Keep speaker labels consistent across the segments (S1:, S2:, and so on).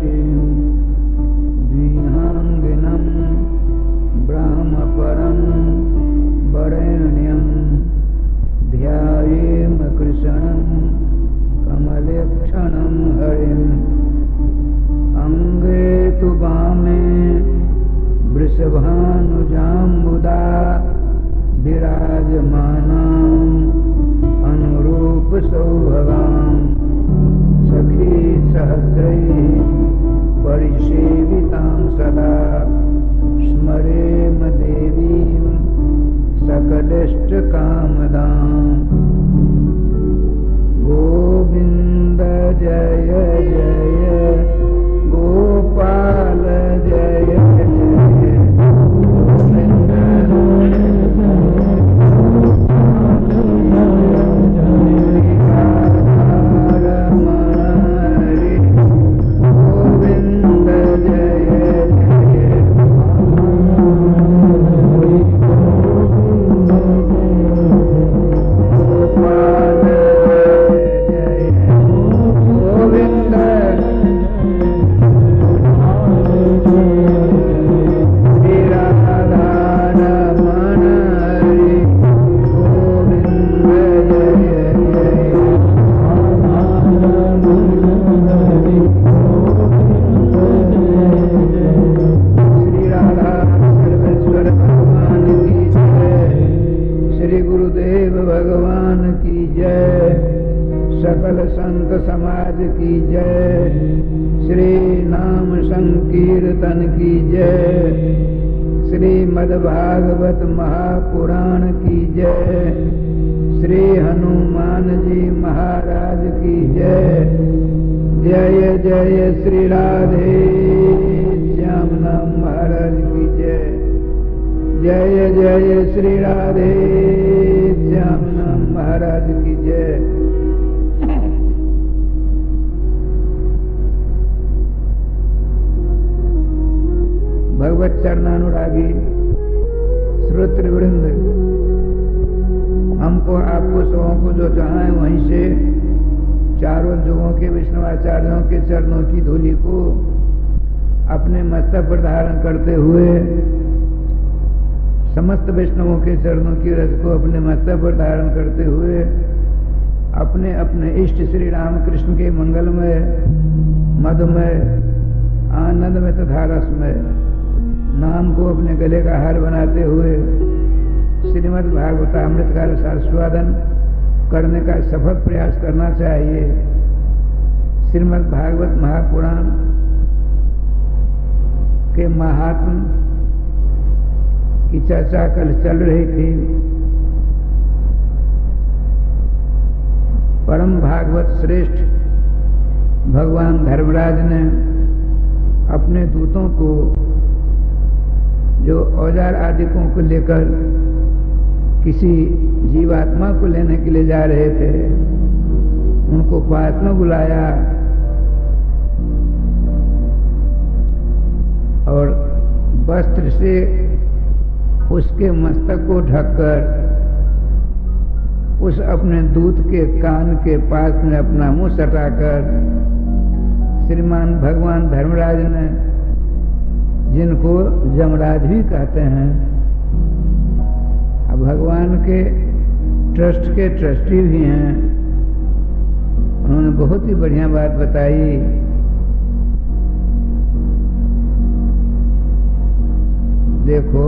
S1: राशिं विहांगिनं ब्रह्मपरं वरेण्यं ध्यायेम कृष्णं कमलेक्षणं हरिम् अंगे तु वामे वृषभानुजाम्बुदा विराजमानां अनुरूप सौभगां सखी सहस्रैः परिसेवितां सदा स्मरेम देवीं सकलेष्टकामदां। गोविन्द जय जय गोपाल जय जय गोविन्द सकल संत समाज की जय, श्री नाम संकीर्तन की जय, श्रीमद् भागवत महापुराण की जय, श्री हनुमान जी महाराज की जय। जय जय श्री राधे श्याम नाम महाराज की जय। जय जय श्री राधे श्याम नाम महाराज की जय। भगवत चरणानुरागी श्रोतृवृंद, हमको आपको सबों को जो चाहें वहीं से चारों युगों के वैष्णवाचार्यों के चरणों की धूलि को अपने मस्तक पर धारण करते हुए, समस्त वैष्णवों के चरणों की रज को अपने मस्तक पर धारण करते हुए, अपने अपने इष्ट श्री रामकृष्ण के मंगलमय मधुमय आनंदमय तथा रसमय नाम को अपने गले का हार बनाते हुए श्रीमद् भागवतामृत का रसास्वादन करने का सफल प्रयास करना चाहिए। श्रीमद् भागवत महापुराण के महात्म की चर्चा कल चल रही थी। परम भागवत श्रेष्ठ भगवान धर्मराज ने अपने दूतों को जो औजार आदिकों को लेकर किसी जीवात्मा को लेने के लिए जा रहे थे, उनको पास में बुलाया और वस्त्र से उसके मस्तक को ढककर उस अपने दूत के कान के पास में अपना मुंह सटाकर श्रीमान भगवान धर्मराज ने, जिनको जमराज भी कहते हैं, अब भगवान के ट्रस्ट के ट्रस्टी भी हैं, उन्होंने बहुत ही बढ़िया बात बताई। देखो,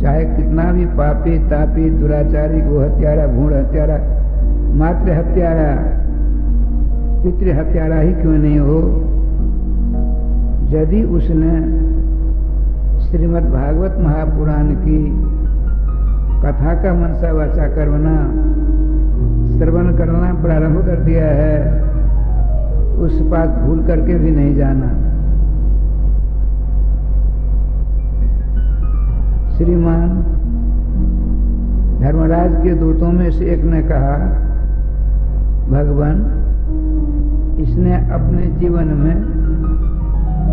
S1: चाहे कितना भी पापी तापी दुराचारी गो हत्यारा भूण हत्यारा मातृ हत्यारा पितृ हत्यारा ही क्यों नहीं हो, यदि उसने श्रीमद् भागवत महापुराण की कथा का मनसा वाचा कर्मणा श्रवण करना प्रारंभ कर दिया है, उस पास भूल करके भी नहीं जाना। श्रीमान धर्मराज के दूतों में से एक ने कहा, भगवान, इसने अपने जीवन में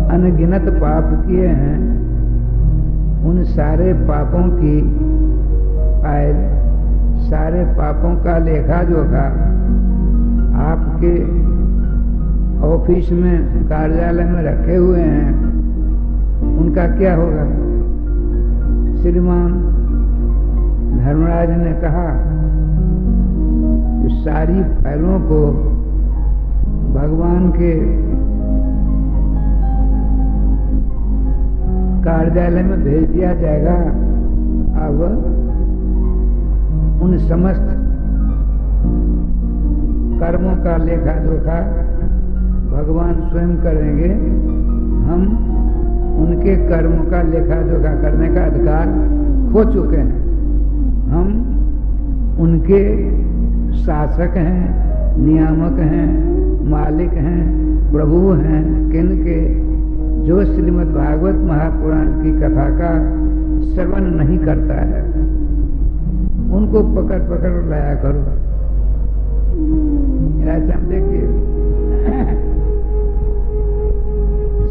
S1: अनगिनत पाप किए हैं, उन सारे पापों की फाइल, सारे पापों का लेखा जोखा आपके ऑफिस में कार्यालय में रखे हुए हैं, उनका क्या होगा? श्रीमान धर्मराज ने कहा कि सारी फाइलों को भगवान के कार्यालय में भेज दिया जाएगा। अब उन समस्त कर्मों का लेखा जोखा भगवान स्वयं करेंगे। हम उनके कर्मों का लेखा जोखा करने का अधिकार खो चुके हैं। हम उनके शासक हैं, नियामक हैं, मालिक हैं, प्रभु हैं, किनके जो श्रीमद् भागवत महापुराण की कथा का श्रवण नहीं करता है, उनको पकड़ पकड़ लाया करो। ऐसा देखिए,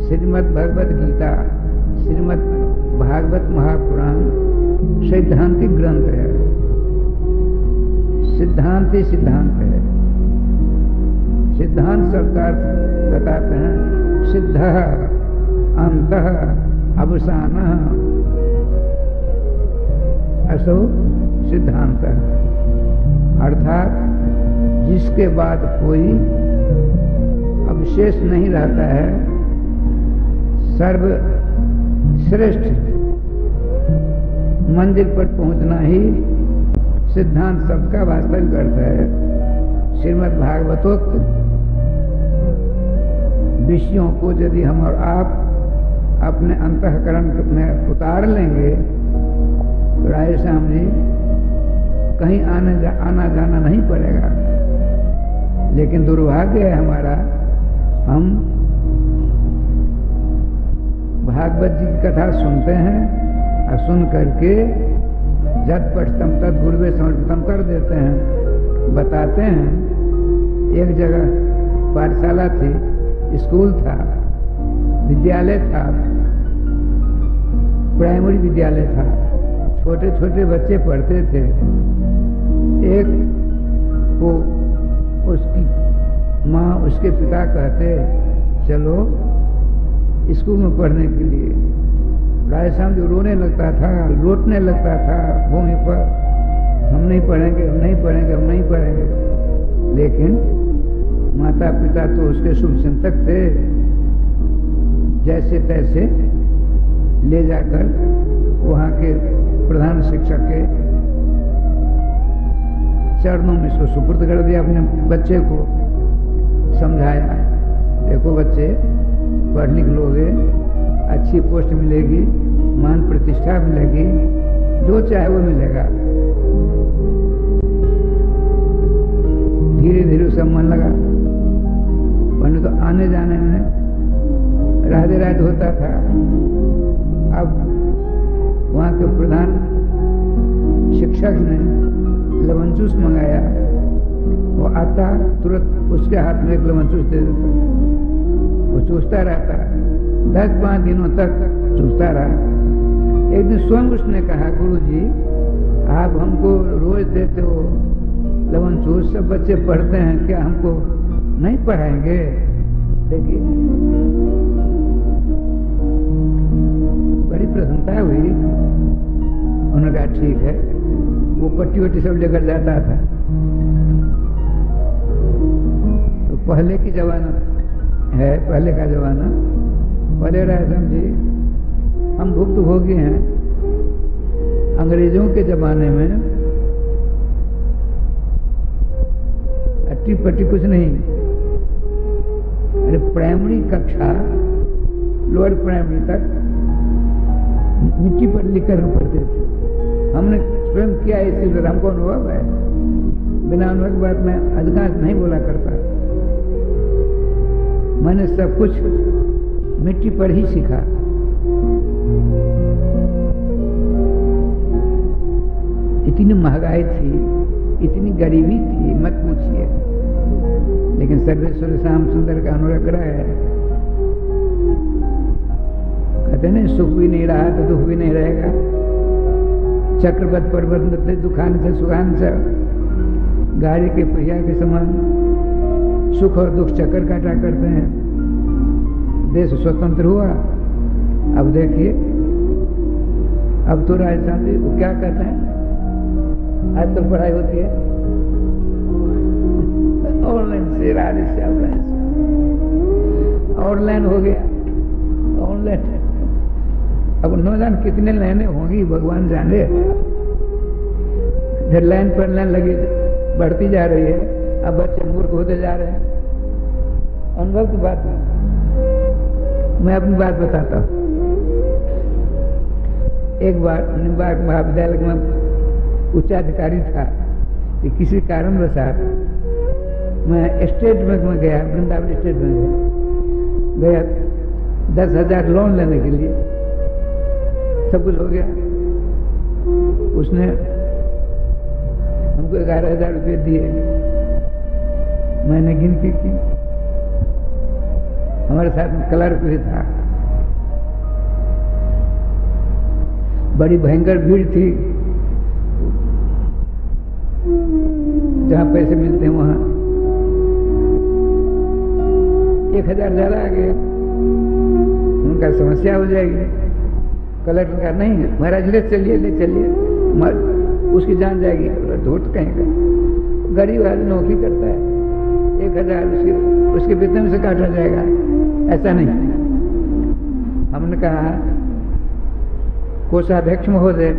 S1: श्रीमद् भगवत गीता, श्रीमद् भागवत महापुराण सैद्धांतिक ग्रंथ है, सिद्धांत ही सिद्धांत है। सिद्धांत शब्द का अर्थ बताते हैं सिद्ध अंतः अवसान असो सिद्धांत, अर्थात जिसके बाद कोई अवशेष नहीं रहता है, सर्वश्रेष्ठ मंजिल पर पहुंचना ही सिद्धांत शब्द का वास्तविक अर्थ है। श्रीमद् भागवतोक्त विषयों को यदि हम और आप अपने अंतःकरण में उतार लेंगे तो राय श्याम जी कहीं आना जाना नहीं पड़ेगा। लेकिन दुर्भाग्य है हमारा, हम भागवत जी की कथा सुनते हैं और सुन करके झटपट तम तद गुरुवे समर्पितम कर देते हैं, बताते हैं। एक जगह पाठशाला थी, स्कूल था, विद्यालय था, प्राइमरी विद्यालय था, छोटे छोटे बच्चे पढ़ते थे। एक को उसकी माँ उसके पिता कहते चलो स्कूल में पढ़ने के लिए। राय श्याम जो रोने लगता था, लौटने लगता था भूमि पर, हम नहीं पढ़ेंगे, हम नहीं पढ़ेंगे, हम नहीं पढ़ेंगे। लेकिन माता पिता तो उसके शुभ चिंतक थे, जैसे तैसे ले जाकर वहाँ के प्रधान शिक्षक के चरणों में इसको सुपुर्द कर दिया, अपने बच्चे को समझाया, देखो बच्चे पढ़ लिख लोगे, अच्छी पोस्ट मिलेगी, मान प्रतिष्ठा मिलेगी, जो चाहे वो मिलेगा। धीरे धीरे उसका मन लगा। पहले तो आने जाने में राधे राधे होता था, अब वहाँ के प्रधान शिक्षक ने लेमन जूस मंगाया, वो आता तुरंत उसके हाथ में एक लेमन जूस दे देता, वो चूसता रहता, 10-5 दिनों तक चूसता रहा। एक दिन स्वयं उसने कहा, गुरुजी आप हमको रोज देते हो लेमन जूस, सब बच्चे पढ़ते हैं, क्या हमको नहीं पढ़ाएंगे? देखिए बड़ी प्रसन्नता हुई। उन्होंने कहा ठीक है। वो पट्टी वट्टी सब लेकर जाता था। तो पहले की जमाना है, पहले का जमाना, पहले राय समझी हम भुक्तभोगी हैं। अंग्रेजों के जमाने में अट्टी पट्टी कुछ नहीं, अरे प्राइमरी कक्षा लोअर प्राइमरी तक मिट्टी पर लिखकर पढ़ते थे। हमने स्वयं किया, इसीलिए हमको अनुभव है। बिना अनुभव की बात मैं अधिकांश नहीं बोला करता। मैंने सब कुछ मिट्टी पर ही सीखा। इतनी महंगाई थी, इतनी गरीबी थी, मत पूछिए। लेकिन सर्वेश्वर श्याम सुंदर का अनुग्रह है। कहते नहीं सुख भी नहीं रहा तो दुख भी नहीं रहेगा। चक्रवत पर्वत दुखान से सुखान से, गाड़ी के पहिया के समान सुख और दुख चक्कर काटा करते हैं। देश स्वतंत्र हुआ। अब देखिए, अब तो राजस्थान जी क्या कहते हैं, आजकल पढ़ाई होती है ऑनलाइन से, ऑनलाइन से ऑनलाइन हो गया, ऑनलाइन। अब न जान कितने लाइनें होंगी, भगवान जाने। इधर लाइन पर लाइन लगी बढ़ती जा रही है। अब बच्चे मूर्ख होते जा रहे हैं। अनुभव की बात नहीं, मैं अपनी बात बताता हूँ। एक बार महाविद्यालय में उच्चाधिकारी था कि किसी कारणवशात मैं स्टेट बैंक में गया, वृंदावन स्टेट बैंक गया 10,000 लोन लेने के लिए। सब कुछ हो गया। उसने हमको 11,000 रुपये दिए। मैंने गिनती की, हमारे साथ में क्लर्क भी था। बड़ी भयंकर भीड़ थी, जहाँ पैसे मिलते हैं वहाँ 1,000 ज्यादा आ गया। उनका समस्या हो जाएगी। कलेक्टर का नहीं, महाराज ले चलिए, उसकी जान जाएगी। धूर्त कहेगा, गरीब आदमी नौकरी करता है, 1,000 उसके वेतन से काटा जाएगा, ऐसा नहीं। हमने कहा कोषाध्यक्ष महोदय,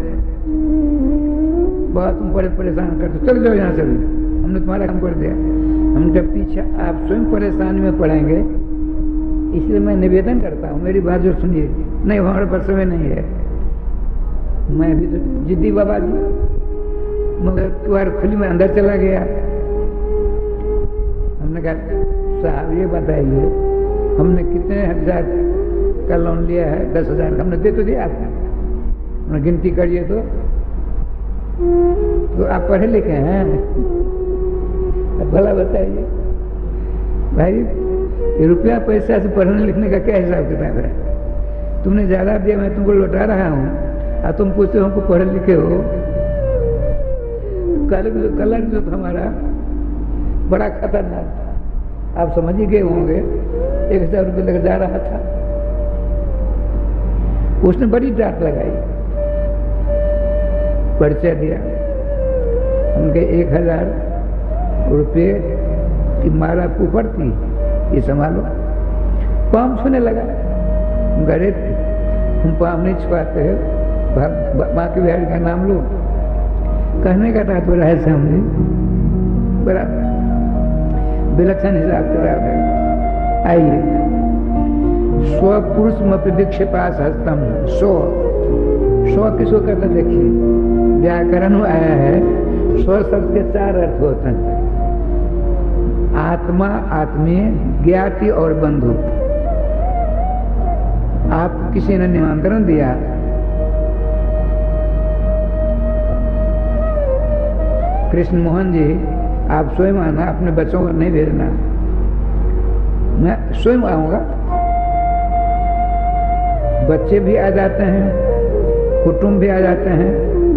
S1: बहुत तुम बड़े परेशान करते, चल जाओ यहाँ से भी, हमने तुम्हारा काम कर दिया। हमने पीछे आप स्वयं परेशानी में पड़ेंगे, इसलिए मैं निवेदन करता हूँ, मेरी बात जो सुनिए। नहीं, हमारे पास समय नहीं है। मैं भी तो जिद्दी बाबा जी, मगर द्वार खुली में अंदर चला गया। हमने कहा साहब ये बताइए, हमने कितने हजार का लोन लिया है? 10,000 हमने दे तो दिया आपको, हमने गिनती करिए तो आप पढ़े लिखे हैं? भला बताइए भाई, ये रुपया पैसा से पढ़ने लिखने का क्या हिसाब किताब है? तुमने ज्यादा दिया, मैं तुमको लौटा रहा हूँ, और तुम पूछते हो हमको पढ़े लिखे हो। कलर जो था हमारा बड़ा खतरनाक था, आप समझ ही गए होंगे। 1,000 रुपये लेकर जा रहा था, उसने बड़ी डांट लगाई, परिचय दिया। उनके 1,000 रुपये की मारा कुफर थी, ये संभालो। पाम छूने लगा, गरे हम पाम नहीं छुपाते है, माँ की बिहारी का नाम लो। कहने का तात्पर्य है समझे, बड़ा विलक्षण हिसाब किताब है। आइए, स्वपुरुष मप्रदिक्षेपास हस्तम, स्व किसको कहते देखिए, व्याकरण में आया है। स्व शब्द के 4 अर्थ होते हैं, आत्मा, आत्मीय, ज्ञाति और बंधु। आप किसी ने निमंत्रण दिया, कृष्ण मोहन जी आप स्वयं आना, अपने बच्चों को नहीं भेजना, मैं स्वयं आऊंगा। बच्चे भी आ जाते हैं, कुटुंब भी आ जाते हैं,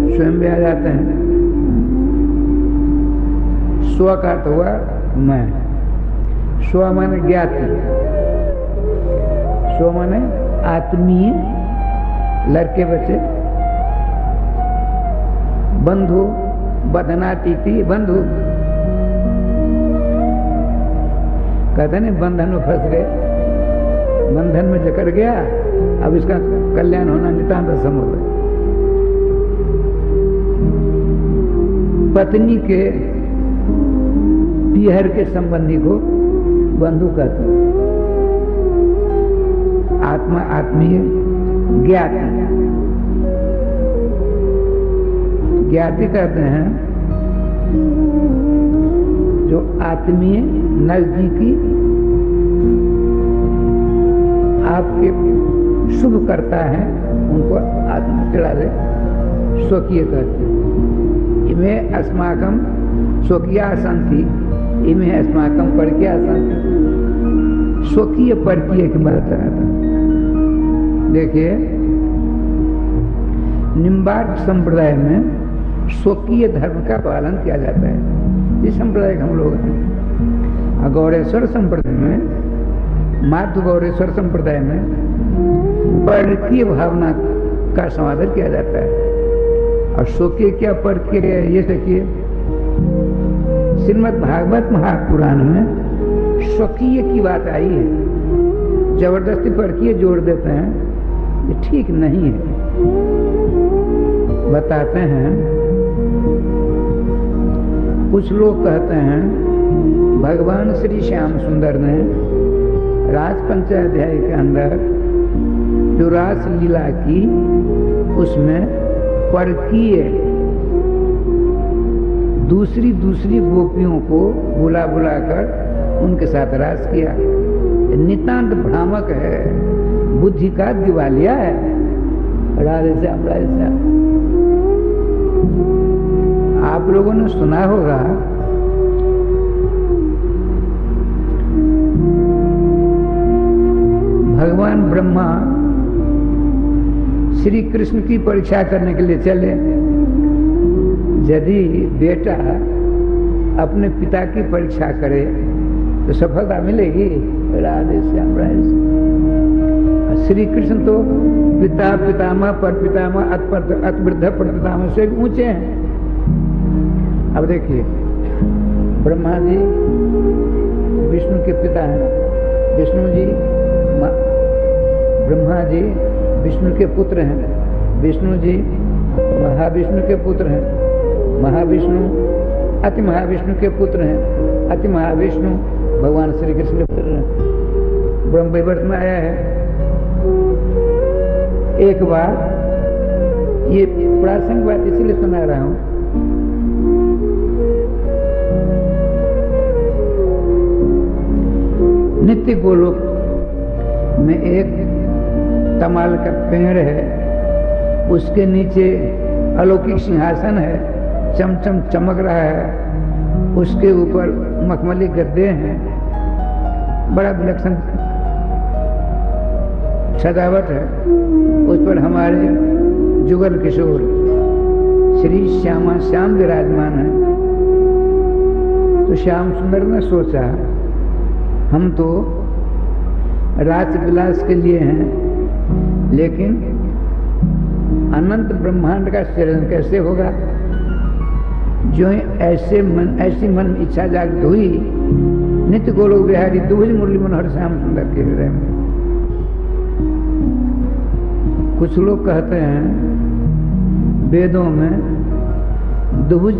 S1: स्वयं भी आ जाते हैं। स्व का अर्थ हुआ मैं, स्व माने ज्ञाति, स्व माने आत्मीय, लड़के बच्चे, बंधु, बंधनातीति बंधु, कहते नहीं बंधन में फंस गए, बंधन में जकड़ गया, अब इसका कल्याण होना नितांत असंभव है। पत्नी के पीहर के संबंधी को बंधु कहते हैं। आत्मा, आत्मीय, ज्ञाति, ज्ञाति कहते हैं जो आत्मीय, नजदीकी, आपके शुभ करता है, उनको आत्मा चढ़ा दे, स्वकीय कहते हैं। इमें अस्माकम स्वकीया संति, इमें अस्माकम परकीया संति। स्वकीय परकीय की बात आता। देखिए, निम्बार्क संप्रदाय में स्वकीय धर्म का पालन किया जाता है, इस संप्रदाय के हम लोग हैं। गौड़ेश्वर संप्रदाय में माधव गौरेश्वर संप्रदाय में परकीय भावना का समाधान किया जाता है। और स्वकीय क्या परकीय है, ये देखिए श्रीमद् भागवत महापुराण में स्वकीय की बात आई है, जबरदस्ती परकीय जोड़ देते हैं, ये ठीक नहीं है। बताते हैं, कुछ लोग कहते हैं भगवान श्री श्याम सुंदर ने रास पंचाध्याय के अंदर जो रास लीला की उसमें परकीय दूसरी गोपियों को बुला कर उनके साथ रास किया। नितांत भ्रामक है, बुद्धि का दिवालिया है। राधे श्याम राधे श्याम। आप लोगों ने सुना होगा भगवान ब्रह्मा श्री कृष्ण की परीक्षा करने के लिए चले। यदि बेटा अपने पिता की परीक्षा करे तो सफलता मिलेगी। राधे श्याम राधे श्याम। श्री कृष्ण तो पिता पितामह पर पितामह अतवृद्ध पर पितामह से ऊंचे हैं। अब देखिए, ब्रह्मा जी विष्णु के पिता हैं, विष्णु जी ब्रह्मा जी विष्णु के पुत्र हैं, विष्णु जी महाविष्णु के पुत्र हैं, महाविष्णु अति महाविष्णु के पुत्र हैं, अति महाविष्णु भगवान श्री कृष्ण के पुत्र हैं। ब्रह्म वैवर्त में आया है। एक बार, ये प्रासंगिक बात इसीलिए सुना रहा हूं, नित्य गोलोक में एक तमाल का पेड़ है, उसके नीचे अलौकिक सिंहासन है, चमचम चमक रहा है, उसके ऊपर मखमली गद्दे हैं, बड़ा विलक्षण सजावट है। उस पर हमारे जुगल किशोर श्री श्यामा श्याम विराजमान है। तो श्याम सुंदर ने सोचा, हम तो राज विलास के लिए हैं, लेकिन अनंत ब्रह्मांड का सृजन कैसे होगा? जो ऐसी मन इच्छा जागृत हुई, नित्य गोलोक बिहारी दुहिल मुरली मनोहर श्याम सुंदर के हृदय में। कुछ लोग कहते हैं वेदों में दुहुज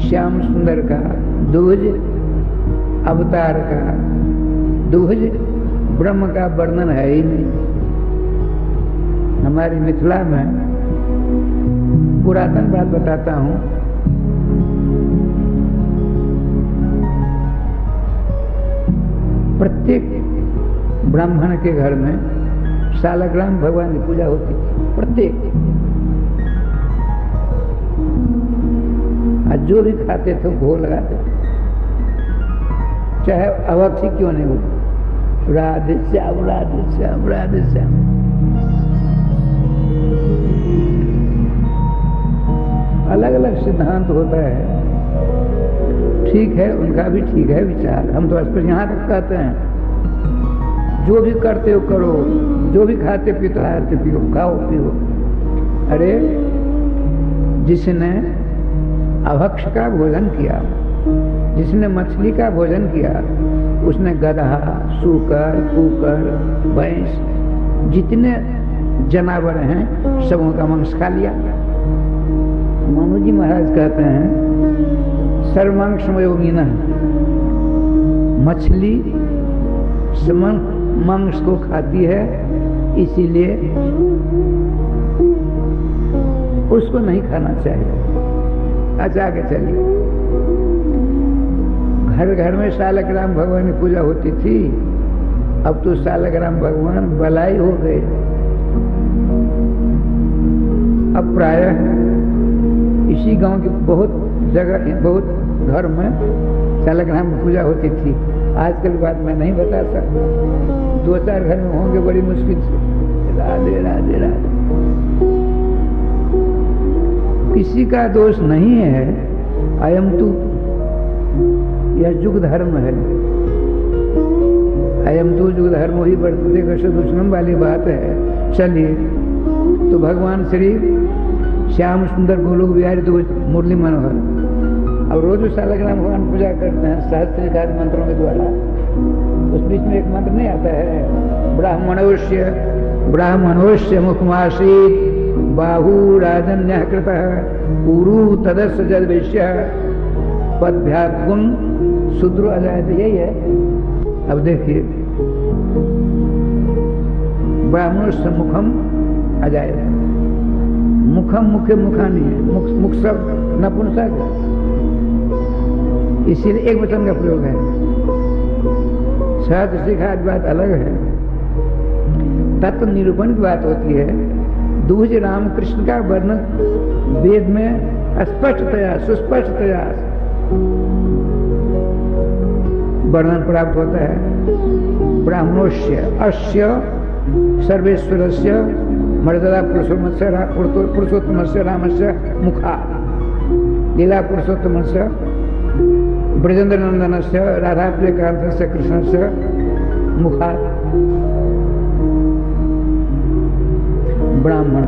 S1: श्याम सुंदर का, दुहुज अवतार का, दुहुज ब्रह्म का वर्णन है ही नहीं। हमारी मिथिला में पुरातन बात बताता हूं, प्रत्येक ब्राह्मण के घर में सालग्राम भगवान की पूजा होती थी, प्रत्येक। आज जो भी खाते थे भोग लगाते थे, चाहे अवक्षी क्यों नहीं हो। राधे श्याम राधे श्याम राधे श्याम। अलग अलग सिद्धांत होता है, ठीक है, उनका भी ठीक है विचार। हम तो पर यहाँ तक कहते हैं, जो भी करते हो करो, जो भी खाते पीते आते पियो, खाओ पियो। अरे जिसने अभक्ष का भोजन किया, जिसने मछली का भोजन किया, उसने गधा, सूकर, कुकर, भैंस, जितने जानवर हैं सबों का मांस खा लिया। मामू जी महाराज कहते हैं, सर्वमांसमयोगिनः, मछली मांस को खाती है, इसीलिए उसको नहीं खाना चाहिए। अच्छा आगे चलिए। घर घर में सालग्राम भगवान की पूजा होती थी, अब तो सालग्राम भगवान बलाई हो गए। अब प्रायः इसी गांव की बहुत जगह, बहुत घर में सालग्राम की पूजा होती थी। आजकल बात मैं नहीं बता सकता, 2-4 घर में होंगे बड़ी मुश्किल से। राधे राधे राधे। किसी का दोष नहीं है, अयम तू, यह युग धर्म है। अयम तो जो धर्म ही बढ़ते दूषणम वाली बात है। चलिए, तो भगवान श्री श्याम सुंदर गोलोक बिहारी तो मुरली मनोहर, अब रोज सालग्राम भगवान पूजा करते हैं सहस्त्र मंत्रों के द्वारा। उस बीच में एक मंत्र नहीं आता है, ब्राह्मणोष्य मुखमासीत बाहू राजन्य कृतः उरु तदस्य जद्विष्य पदभ्यागुण शूद्रो अजायत, यही है। अब देखिए, ब्राह्मणोष्य मुखम अजायत, मुखम मुख्य मुखा नहीं है, मुख शब्द नपुंसक, इसीलिए एक वचन का प्रयोग है। शास्त्र सिखात बात अलग है, तत्व निरूपण की बात होती है। दूज रामकृष्ण का वर्णन वेद में स्पष्टतया सुस्पष्टतया वर्णन प्राप्त होता है। ब्राह्मणोस्य अस्य सर्वेश्वरस्य मर्यादा पुरुषोत्तमस्य रामस्य मुखा लीला पुरुषोत्तमस्य ब्रजेंद्र नंदनस्य राधा प्रियकांतस्य कृष्णस्य मुखा ब्राह्मण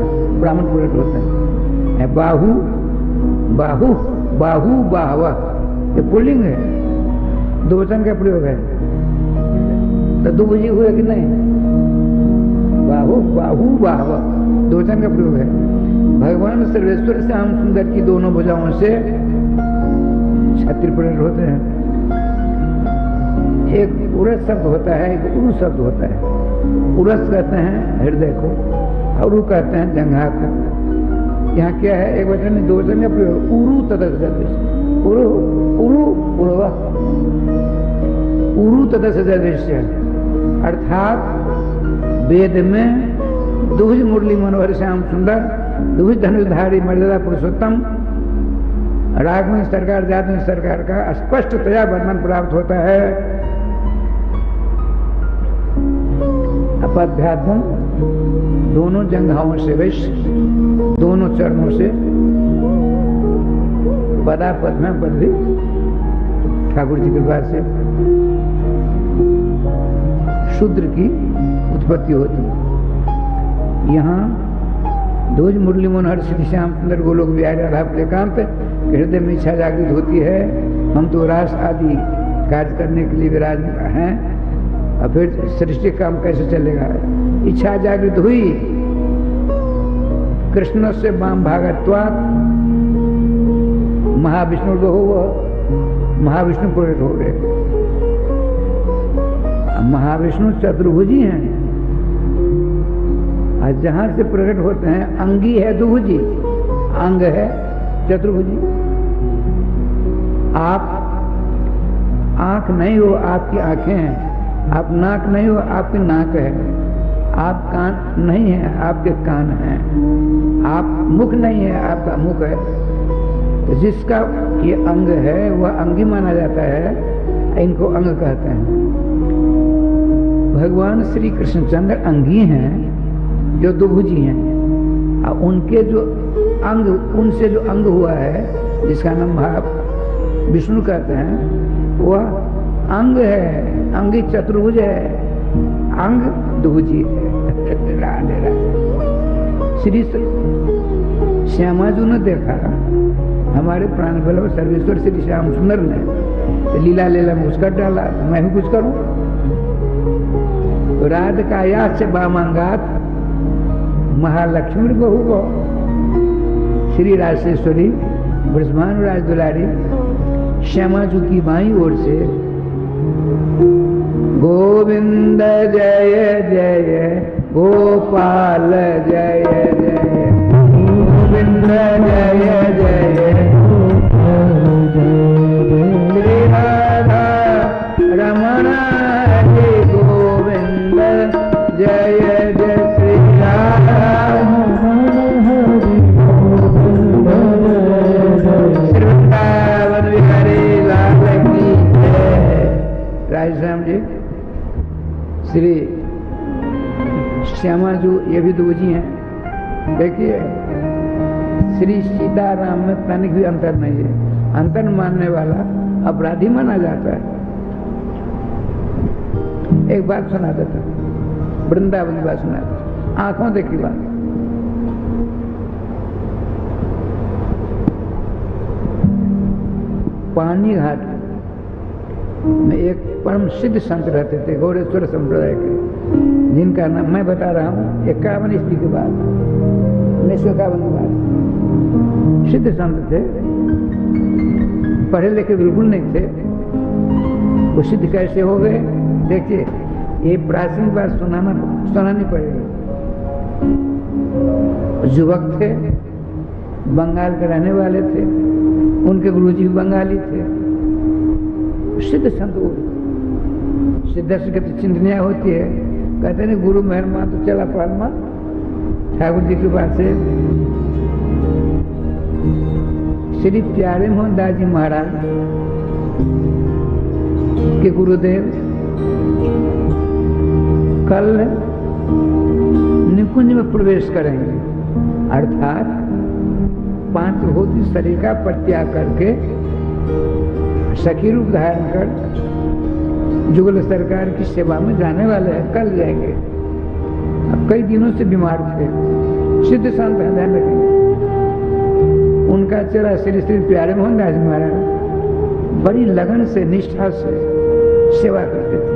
S1: प्रकट होते हैं। बाहु बाहु बाहु बाहवा, ये पुल्लिंग है, दो वचन का प्रयोग है, तो दो बुझी हुए कि नहीं? बाहु बाहु बाहवा दो वचन का प्रयोग है। भगवान सर्वेश्वर श्याम सुंदर की दोनों भुजाओं से छत्र प्रकट होते हैं। एक उरस शब्द होता है, एक उरु शब्द होता है। उरस कहते हैं हृदय को और उरु कहते हैं जंघा को। यहाँ क्या है, एक वचन में दो वचन का प्रयोग, उरु तदस्य, उरु उरु उर्वा उरु तदस्य दृश्य, अर्थात वेद में दुज मुरली मनोहर श्याम सुंदर, दुज धनुधारी मर्यादा पुरुषोत्तम राघवन सरकार जातवन सरकार का स्पष्टतया वर्णन प्राप्त होता है। अपध्यात्म दोनों जंघाओं से विष, दोनों चरणों से पदा पद में बदली ठाकुर जी की कृपा से शूद्र की उत्पत्ति होती है। यहाँ ध्वज मुरली मनोहर श्री श्याम सुंदर गोलोक बिहारी राधा प्रियकांत हृदय में इच्छा जागृत होती है, हम तो रास आदि कार्य करने के लिए विराज हैं, और फिर सृष्टि काम कैसे चलेगा? इच्छा जागृत हुई, कृष्ण से वाम भागत्वात् महाविष्णु महाविष्णु प्रकट हो गए। महाविष्णु चतुर्भुजी हैं, और जहां से प्रकट होते हैं अंगी है दुभुजी, अंग है चतुर्भुजी। आप आंख नहीं हो, आपकी आंखें हैं। आप नाक नहीं हो, आपकी नाक है। आप कान नहीं है, आपके कान हैं। आप मुख नहीं है, आपका मुख है। तो जिसका ये अंग है वह अंगी माना जाता है, इनको अंग कहते हैं। भगवान श्री कृष्णचंद्र अंगी हैं जो दुभुजी हैं, और उनके जो अंग, उनसे जो अंग हुआ है जिसका नाम भाव विष्णु कहते हैं, वह अंग है, अंगी चतुर्भुज है, अंग दुभुजी है। राधे राधे। श्री श्यामाजू ने देखा, हमारे प्राण बल्लभ सर्वेश्वर श्री श्याम सुंदर ने तो लीला लीला में घुस कर डाला, तो मैं भी कुछ करूं। तो राधिकाया से बामांगात महालक्ष्मी बहु गो, श्री राजेश्वरी ब्रजभानु राज दुलारी श्यामाजू की बाईं ओर से गोविंद जय जय गोपाल जय जय गोविंद जय जय श्री राधा रमण हरे गोविंद जय जय श्री राधा वृंदावन बिहारी लाल की जय। राजश्याम जी, श्री श्यामाजू ये भी दुभुजी हैं। देखिए, श्री सीताराम में तनिक भी अंतर नहीं है। अंतर मानने वाला अपराधी माना जाता है। एक बात सुनाता था, वृंदावन की बात सुनाता था, आंखों देखी बात। पानी घाट में एक परम सिद्ध संत रहते थे, गौरेश्वर संप्रदाय के, जिनका नाम मैं बता रहा हूँ 51 ईस्वी के बाद, 1951 के बाद। सिद्ध संत थे, पढ़े लिखे बिल्कुल नहीं थे। वो सिद्ध कैसे हो गए? देखिए, ये प्राचीन बात सुनानी पड़ेगी। युवक थे, बंगाल के रहने वाले थे, उनके गुरुजी भी बंगाली थे। सिद्ध संत, सिद्ध से चिंतनिया होती है, कहते नहीं गुरु मेहरमा तो चला पालमा। ठाकुर जी के पास से श्री प्यारे मोहन दास जी महाराज के गुरुदेव कल निकुंज में प्रवेश करेंगे, अर्थात 5 भौतिक शरीर का परित्याग करके सखी रूप धारण कर जुगल सरकार की सेवा में जाने वाले हैं, कल जाएंगे। अब कई दिनों से बीमार थे, सिद्ध संत हैं, ध्यान रखेंगे। उनका चेहरा श्री श्री प्यारे मोहन दास महाराज बड़ी लगन से, निष्ठा से सेवा करते थे।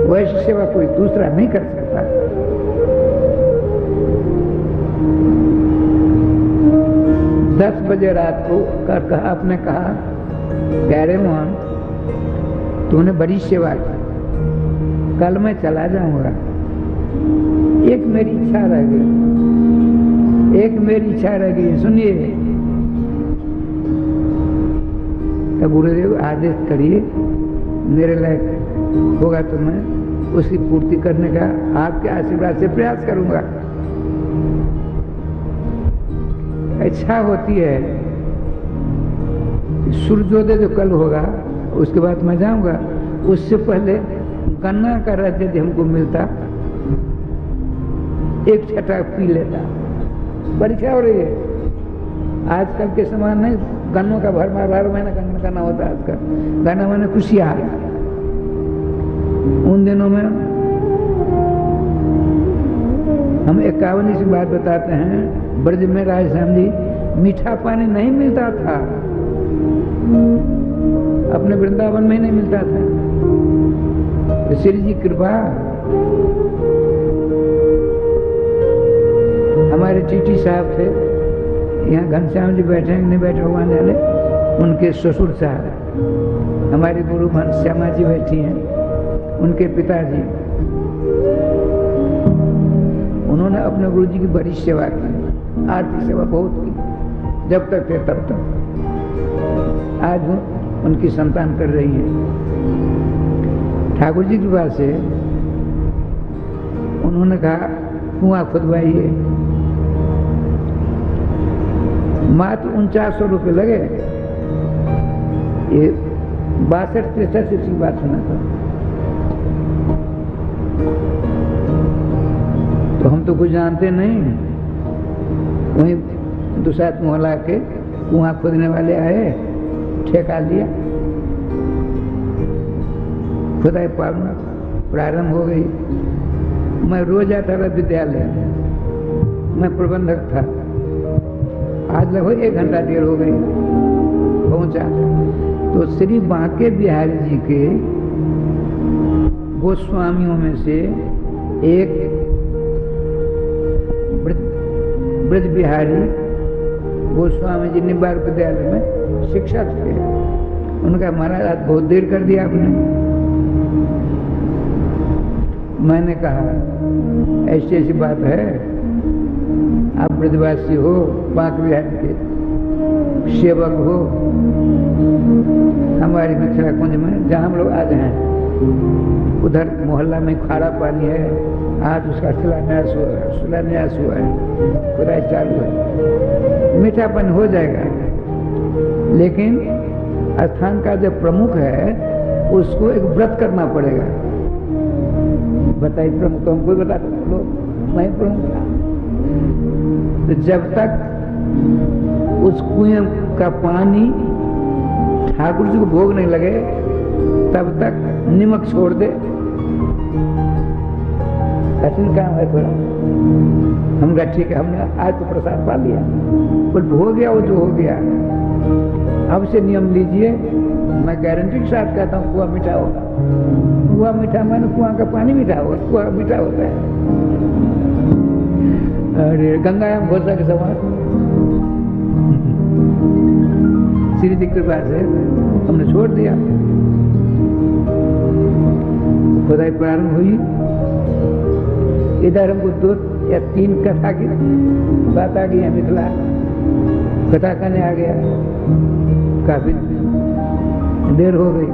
S1: वैसी सेवा कोई दूसरा नहीं कर सकता। 10 बजे रात को आपने कहा, प्यारे मोहन तूने बड़ी सेवा की, कल मैं चला जाऊंगा, एक मेरी इच्छा रह गई, एक मेरी इच्छा रह गई, सुनिए। तो गुरुदेव आदेश करिए, मेरे लायक होगा तो मैं उसकी पूर्ति करने का आपके आशीर्वाद से प्रयास करूंगा। इच्छा होती है सूर्योदय जो कल होगा उसके बाद मैं जाऊंगा, उससे पहले गन्ना का रस यदि हमको मिलता, एक छटा पी लेता। परीक्षा हो रही है आजकल के समान नहीं, गन्नों का भर 12 महीना गन्ना करना होता है आजकल। गन्ना मैंने खुशियार उन दिनों में हम 51 की बात बताते हैं, ब्रज में राजश्याम जी मीठा पानी नहीं मिलता था, अपने वृंदावन में नहीं मिलता था। तो श्री जी कृपा, हमारे टीटी साहब थे, यहाँ घनश्याम जी बैठे हैं नहीं बैठे भगवान जाने, उनके ससुर साहब, हमारे गुरु घनश्यामा जी बैठी हैं, उनके पिताजी, उन्होंने अपने गुरु जी की बड़ी सेवा की, आर्थिक सेवा बहुत की, जब तक थे तब तक। आज वो उनकी संतान कर रही है। ठाकुर जी की बात से उन्होंने कहा कुआं खुदवाइए, मात्र 4900 रुपये लगे। ये 62-63 की बात सुना था। तो हम तो कुछ जानते नहीं, वहीं दुसात मोहल्ला के कुआं खोदने वाले आए, ठेका लिया, खुदाई पालना प्रारंभ हो गई। मैं रोज आता था विद्यालय, मैं प्रबंधक था। आज लगभग 1 घंटा देर हो गई पहुंचा। तो श्री बांके बिहारी जी के गोस्वामियों में से एक ब्रज बिहारी गोस्वामी जी निबार विद्यालय में शिक्षक थे। उनका महाराज आज बहुत देर कर दिया आपने। मैंने कहा ऐसी ऐसी बात है, आप ब्रजवासी हो, बांके बिहारी के सेवक हो, हमारी मिथिला कुंज में जहाँ हम लोग आज हैं, उधर मोहल्ला में खारा पानी है, आज उसका शिलान्यास हुआ है, खुदाई चालू है, मीठा पानी हो जाएगा। लेकिन स्थान का जो प्रमुख है उसको एक व्रत करना पड़ेगा। बताइए प्रमुख तो हमको बता दो, मैं प्रमुख था। तो जब तक उस कुएं का पानी ठाकुर जी को भोग नहीं लगे, तब तक नमक छोड़ दे, कठिन काम है थोड़ा। हम कहा ठीक है, हमने आज तो प्रसाद पा लिया, पर हो गया वो जो हो गया। अब से नियम लीजिए, मैं गारंटी के साथ कहता हूँ, कुआ मीठा होगा। कुआ मीठा माने कुआं का पानी मीठा होगा, कुआ मीठा होता है। अरे गंगायाम घोषा के समान श्री जी कृपा से हमने छोड़ दिया। खुदाई प्रारंभ हुई। इधर हमको 2 या 3 कथा की बात आ गई है, मिथिला कथा करने आ गया, काफी देर हो गई।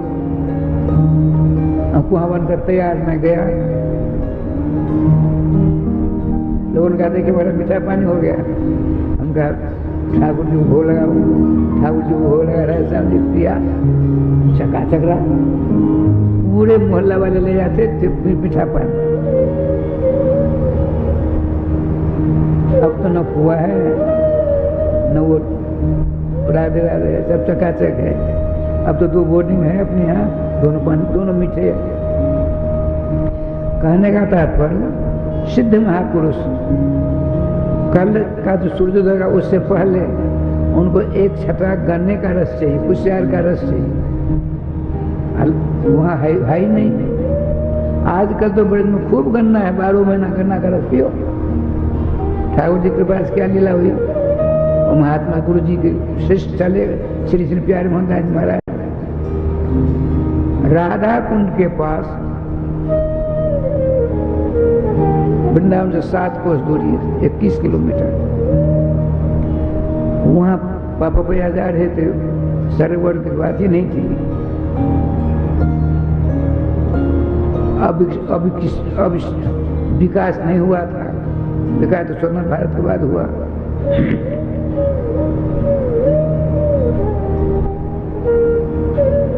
S1: कुआं बनकर तैयार मैं गया, लोगों ने कहते कि बड़ा मीठा पानी हो गया। हम कहा ठाकुर जी को भोग लगाओ, ठाकुर जी को भोग लगा रहे, सब जी पिया, चकाचक रहा। पूरे मोहल्ला वाले ले जाते थे मीठा पानी। अब तो न कुआ है न वो राधे राधे, सब चकाचक है। अब तो 2 बोर्डिंग है अपने यहाँ, दोनों पानी दोनों मीठे। कहने का तात्पर्य सिद्ध महापुरुष कल का जो सूर्योदय का उससे पहले उनको 1 छटा गन्ने का रस चाहिए, कुशियार का रस चाहिए। वहाँ है ही नहीं। आजकल तो ब्रज में खूब गन्ना है, 12 महीना गन्ना का रस पियो। ठाकुर जी के पास क्या लीला हुई, और महात्मा गुरु जी के शिष्य चले श्री श्री प्यारे मोहनदास जी महाराज राधा कुंड के पास, वृंदावन से 7 कोस दूरी है, 21 किलोमीटर। वहाँ पापा भैया जा रहे थे, सरोवर की बात ही नहीं थी। अब विकास नहीं हुआ था, विकास तो स्वतंत्र भारत के बाद हुआ।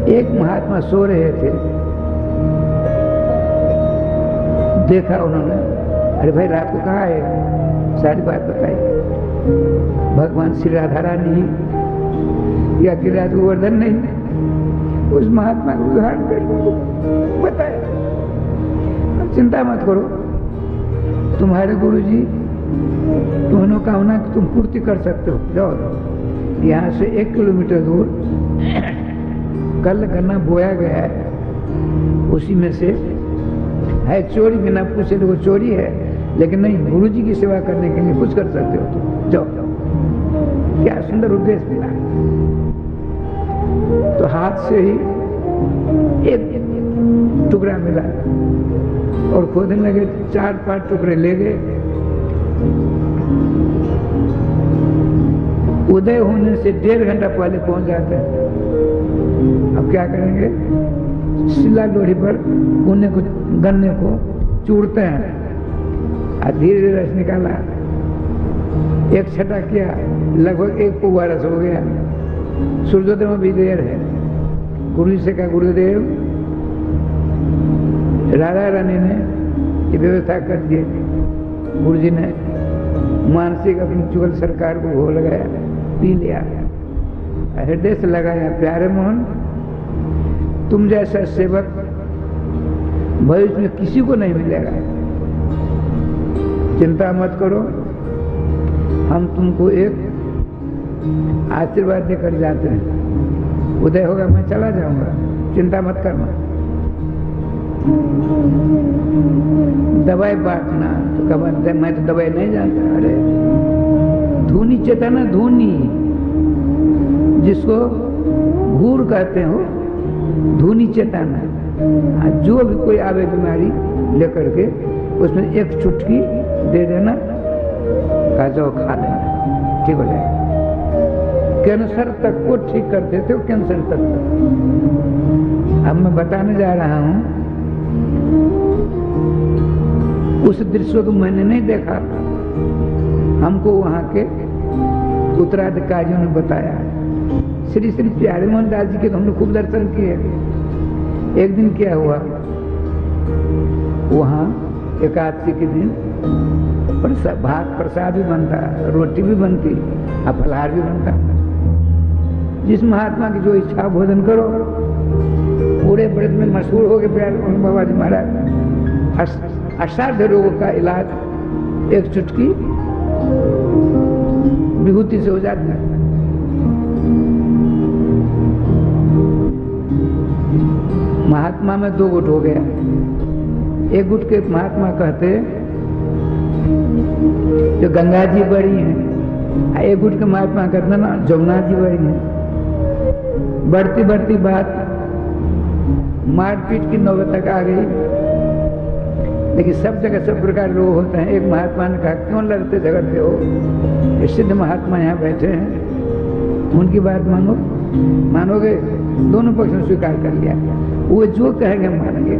S1: एक महात्मा सो रहे थे, देखा उन्होंने, अरे भाई रात को कहाँ है, सारी बात बताई। भगवान श्री राधा रानी या गिरिराज गोवर्धन नहीं, उस महात्मा को उदाहरण कर बताया। चिंता मत करो, तुम्हारे गुरु जी मनोकामना तुम पूर्ति कर सकते हो। जाओ यहाँ से 1 किलोमीटर दूर कल गन्ना बोया गया है, उसी में से है, चोरी बिना पूछे तो वो चोरी है, लेकिन नहीं, गुरु जी की सेवा करने के लिए कुछ कर सकते हो तुम, जाओ। क्या सुंदर उद्देश्य मिला। तो हाथ से ही एक टुकड़ा मिला और खोदने लगे, 4-5 टुकड़े ले गए। उदय होने से 1.5 घंटा पहले पहुंच जाते हैं। अब क्या करेंगे, शिला लोढ़ी पर गन्ने को चूड़ते हैं, और धीरे धीरे रस निकाला। 1 छटा किया, लगभग 1 पौवा रस हो गया। सूर्योदय में भी देर है। गुरु जी से कहा, गुरुदेव राधा रानी ने ये व्यवस्था कर दी। गुरु जी ने मानसिक अपनी चुगल सरकार को भोग लगाया, पी लिया, हृदय से लगाया, प्यारे मोहन तुम जैसा सेवक भविष्य में किसी को नहीं मिलेगा, चिंता मत करो, हम तुमको एक आशीर्वाद देकर जाते हैं। उदय होगा मैं चला जाऊंगा, चिंता मत करना। दवाई बांटना तो कब, मैं तो दवाई नहीं जानता। अरे धूनी चेतना, धूनी जिसको घूर कहते हो, धूनी चेतना। जो भी कोई आवे बीमारी लेकर के उसमें 1 चुटकी दे देना, खा जाओ, खा लेना, ठीक हो जाएगा। कैंसर तक को ठीक कर देते हो, कैंसर तक। अब मैं बताने जा रहा हूं, उस दृश्य को मैंने नहीं देखा, हमको वहां के उत्तराधिकारियों ने बताया। श्री श्री प्यारे मोहनदास जी के तो हमने खूब दर्शन किए। एक दिन क्या हुआ, वहां एकादशी के दिन भात प्रसाद भी बनता, रोटी भी बनती और फलहार भी बनता। जिस महात्मा की जो इच्छा भोजन करो। पूरे ब्रज में मशहूर हो गए प्यारे मोहन बाबा जी महाराज। असाध्य रोगों का इलाज एक चुटकी विभूति से हो जाता है। महात्मा में दो गुट हो गया। एक गुट के महात्मा कहते जो गंगा जी बड़ी हैं, एक गुट के महात्मा कहते ना जमुना जी बड़ी हैं। बढ़ती बढ़ती बात मारपीट की नौबत तक आ गई। लेकिन सब जगह सब प्रकार रोग होते हैं। एक महात्मा ने कहा क्यों लड़ते झगड़ते हो, ये सिद्ध महात्मा यहाँ बैठे हैं, उनकी बात मानोगे? दोनों पक्ष ने स्वीकार कर लिया, वो जो कहेंगे मानेंगे।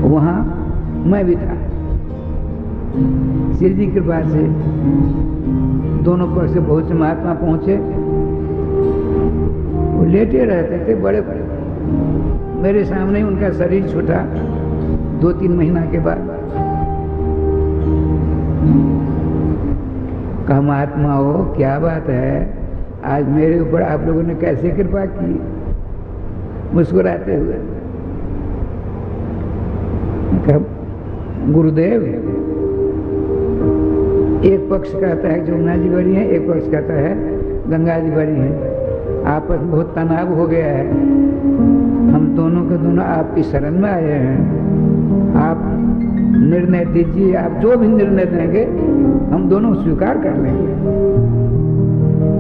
S1: वहां मैं भी था। श्री जी की कृपा से दोनों पक्ष से बहुत से महात्मा पहुंचे। वो लेटे रहते थे, बड़े बड़े। मेरे सामने ही उनका शरीर छूटा 2-3 महीना के बाद। कहा महात्मा हो, क्या बात है, आज मेरे ऊपर आप लोगों ने कैसे कृपा की? मुस्कुराते हुए कहा गुरुदेव, एक पक्ष कहता है जमुना जी बड़ी है, एक पक्ष कहता है गंगा जी बड़ी है। आपस में बहुत तनाव हो गया है। हम दोनों के दोनों आपकी शरण में आए हैं। आप निर्णय दीजिए, आप जो भी निर्णय देंगे हम दोनों स्वीकार कर लेंगे।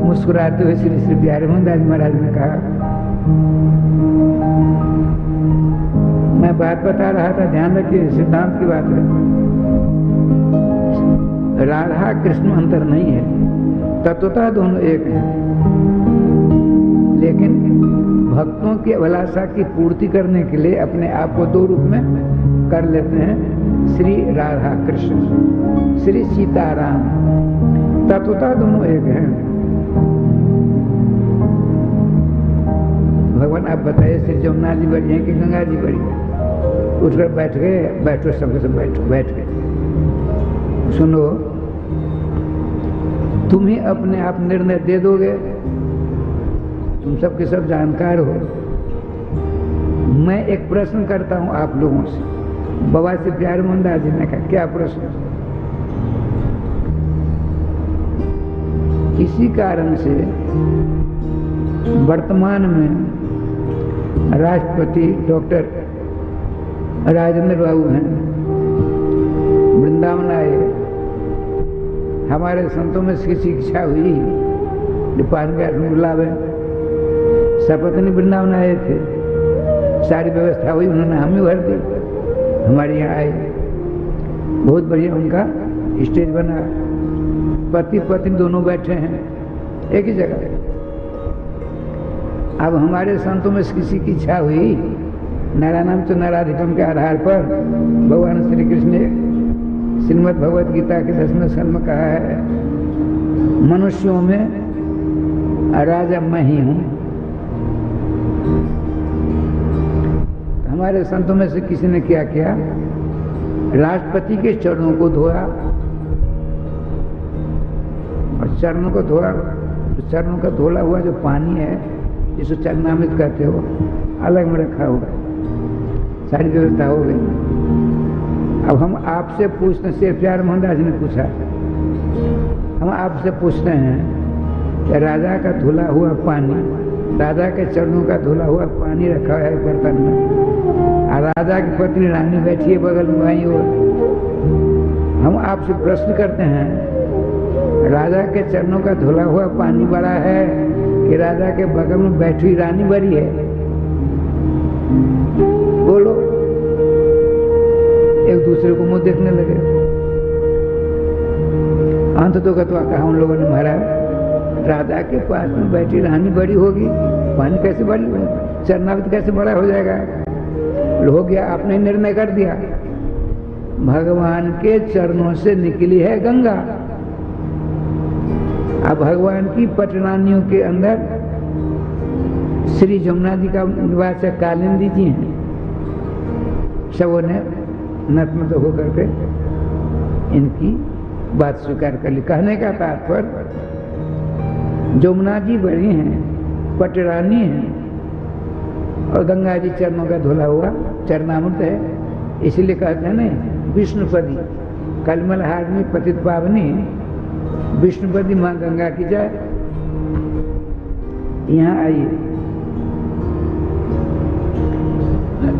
S1: मुस्कुराते हुए श्री श्री प्यारे मोहनदास महाराज ने कहा, मैं बात बता रहा था, ध्यान रखिए, सिद्धांत की बात है। राधा कृष्ण अंतर नहीं है, तत्वतः दोनों एक हैं। लेकिन भक्तों की अभिलाषा की पूर्ति करने के लिए अपने आप को दो रूप में कर लेते हैं, श्री राधा कृष्ण, श्री सीताराम। तत्वतः दोनों एक हैं। भगवान आप बताइए, श्री जमुना जी बड़ी है कि गंगा जी बड़ी है? उठकर बैठ गए, बैठो सबके सब बैठो, बैठ गए। सुनो, तुम ही अपने आप निर्णय दे दोगे, तुम सबके सब जानकार हो। मैं एक प्रश्न करता हूं आप लोगों से। बाबा से प्यारे मोहनदास जी ने कहा, क्या प्रश्न? किसी कारण से वर्तमान में राष्ट्रपति डॉक्टर राजेंद्र बाबू हैं, वृंदावन आए। हमारे संतों में इसकी शिक्षा हुई जो पान के आसन बुलावे। सपत्नी वृंदावन आए थे, सारी व्यवस्था हुई, उन्होंने हमें भर दी, हमारे यहाँ आए। बहुत बढ़िया उनका स्टेज बना, पति पत्नी दोनों बैठे हैं एक ही जगह। अब हमारे संतों में किसी की इच्छा हुई, नारायणम तो नाराधिकम के आधार पर भगवान श्री कृष्ण ने श्रीमद् भगवद गीता के 10वें स्कंद में कहा है, मनुष्यों में राजा मैं ही हूं। हमारे संतों में से किसी ने क्या किया, राष्ट्रपति के चरणों को धोया और चरणों को धोया। चरणों का धोला हुआ जो पानी है, जिसे चरणामृत कहते हो, अलग में रखा हुआ। सारी व्यवस्था हो गई। अब हम आपसे पूछते हैं, श्री प्यारे मोहनदास जी ने पूछा, हम आपसे पूछते हैं कि राजा का धुला हुआ पानी, राजा के चरणों का धुला हुआ पानी रखा है बर्तन में, और राजा की पत्नी रानी बैठी है बगल में भाई और हम आपसे प्रश्न करते हैं, राजा के चरणों का धुला हुआ पानी बड़ा है कि राजा के बगल में बैठी रानी बड़ी है? बोलो। एक दूसरे को मुंह देखने लगे। अंत तो कतवा कहा उन लोगों ने, महाराज राजा के पास में बैठी रानी बड़ी होगी, पानी कैसे बड़ी होगी, चरणामृत कैसे बड़ा हो जाएगा? हो गया, आपने निर्णय कर दिया। भगवान के चरणों से निकली है गंगा। अब भगवान की पटरानियों के अंदर श्री जमुना जी का निवास है, कालिंदी जी हैं। सबों ने नतमस्तक होकर के इनकी बात स्वीकार कर ली। कहने का तात्पर्य, जमुना जी बड़ी हैं, पटरानी हैं, और गंगा जी चरणों का धुला हुआ चरणामृत है, इसीलिए कहते हैं ना विष्णुपदी, कलमल हारनी पतित पावनी विष्णुपदी माँ गंगा की जाए। यहाँ आइए,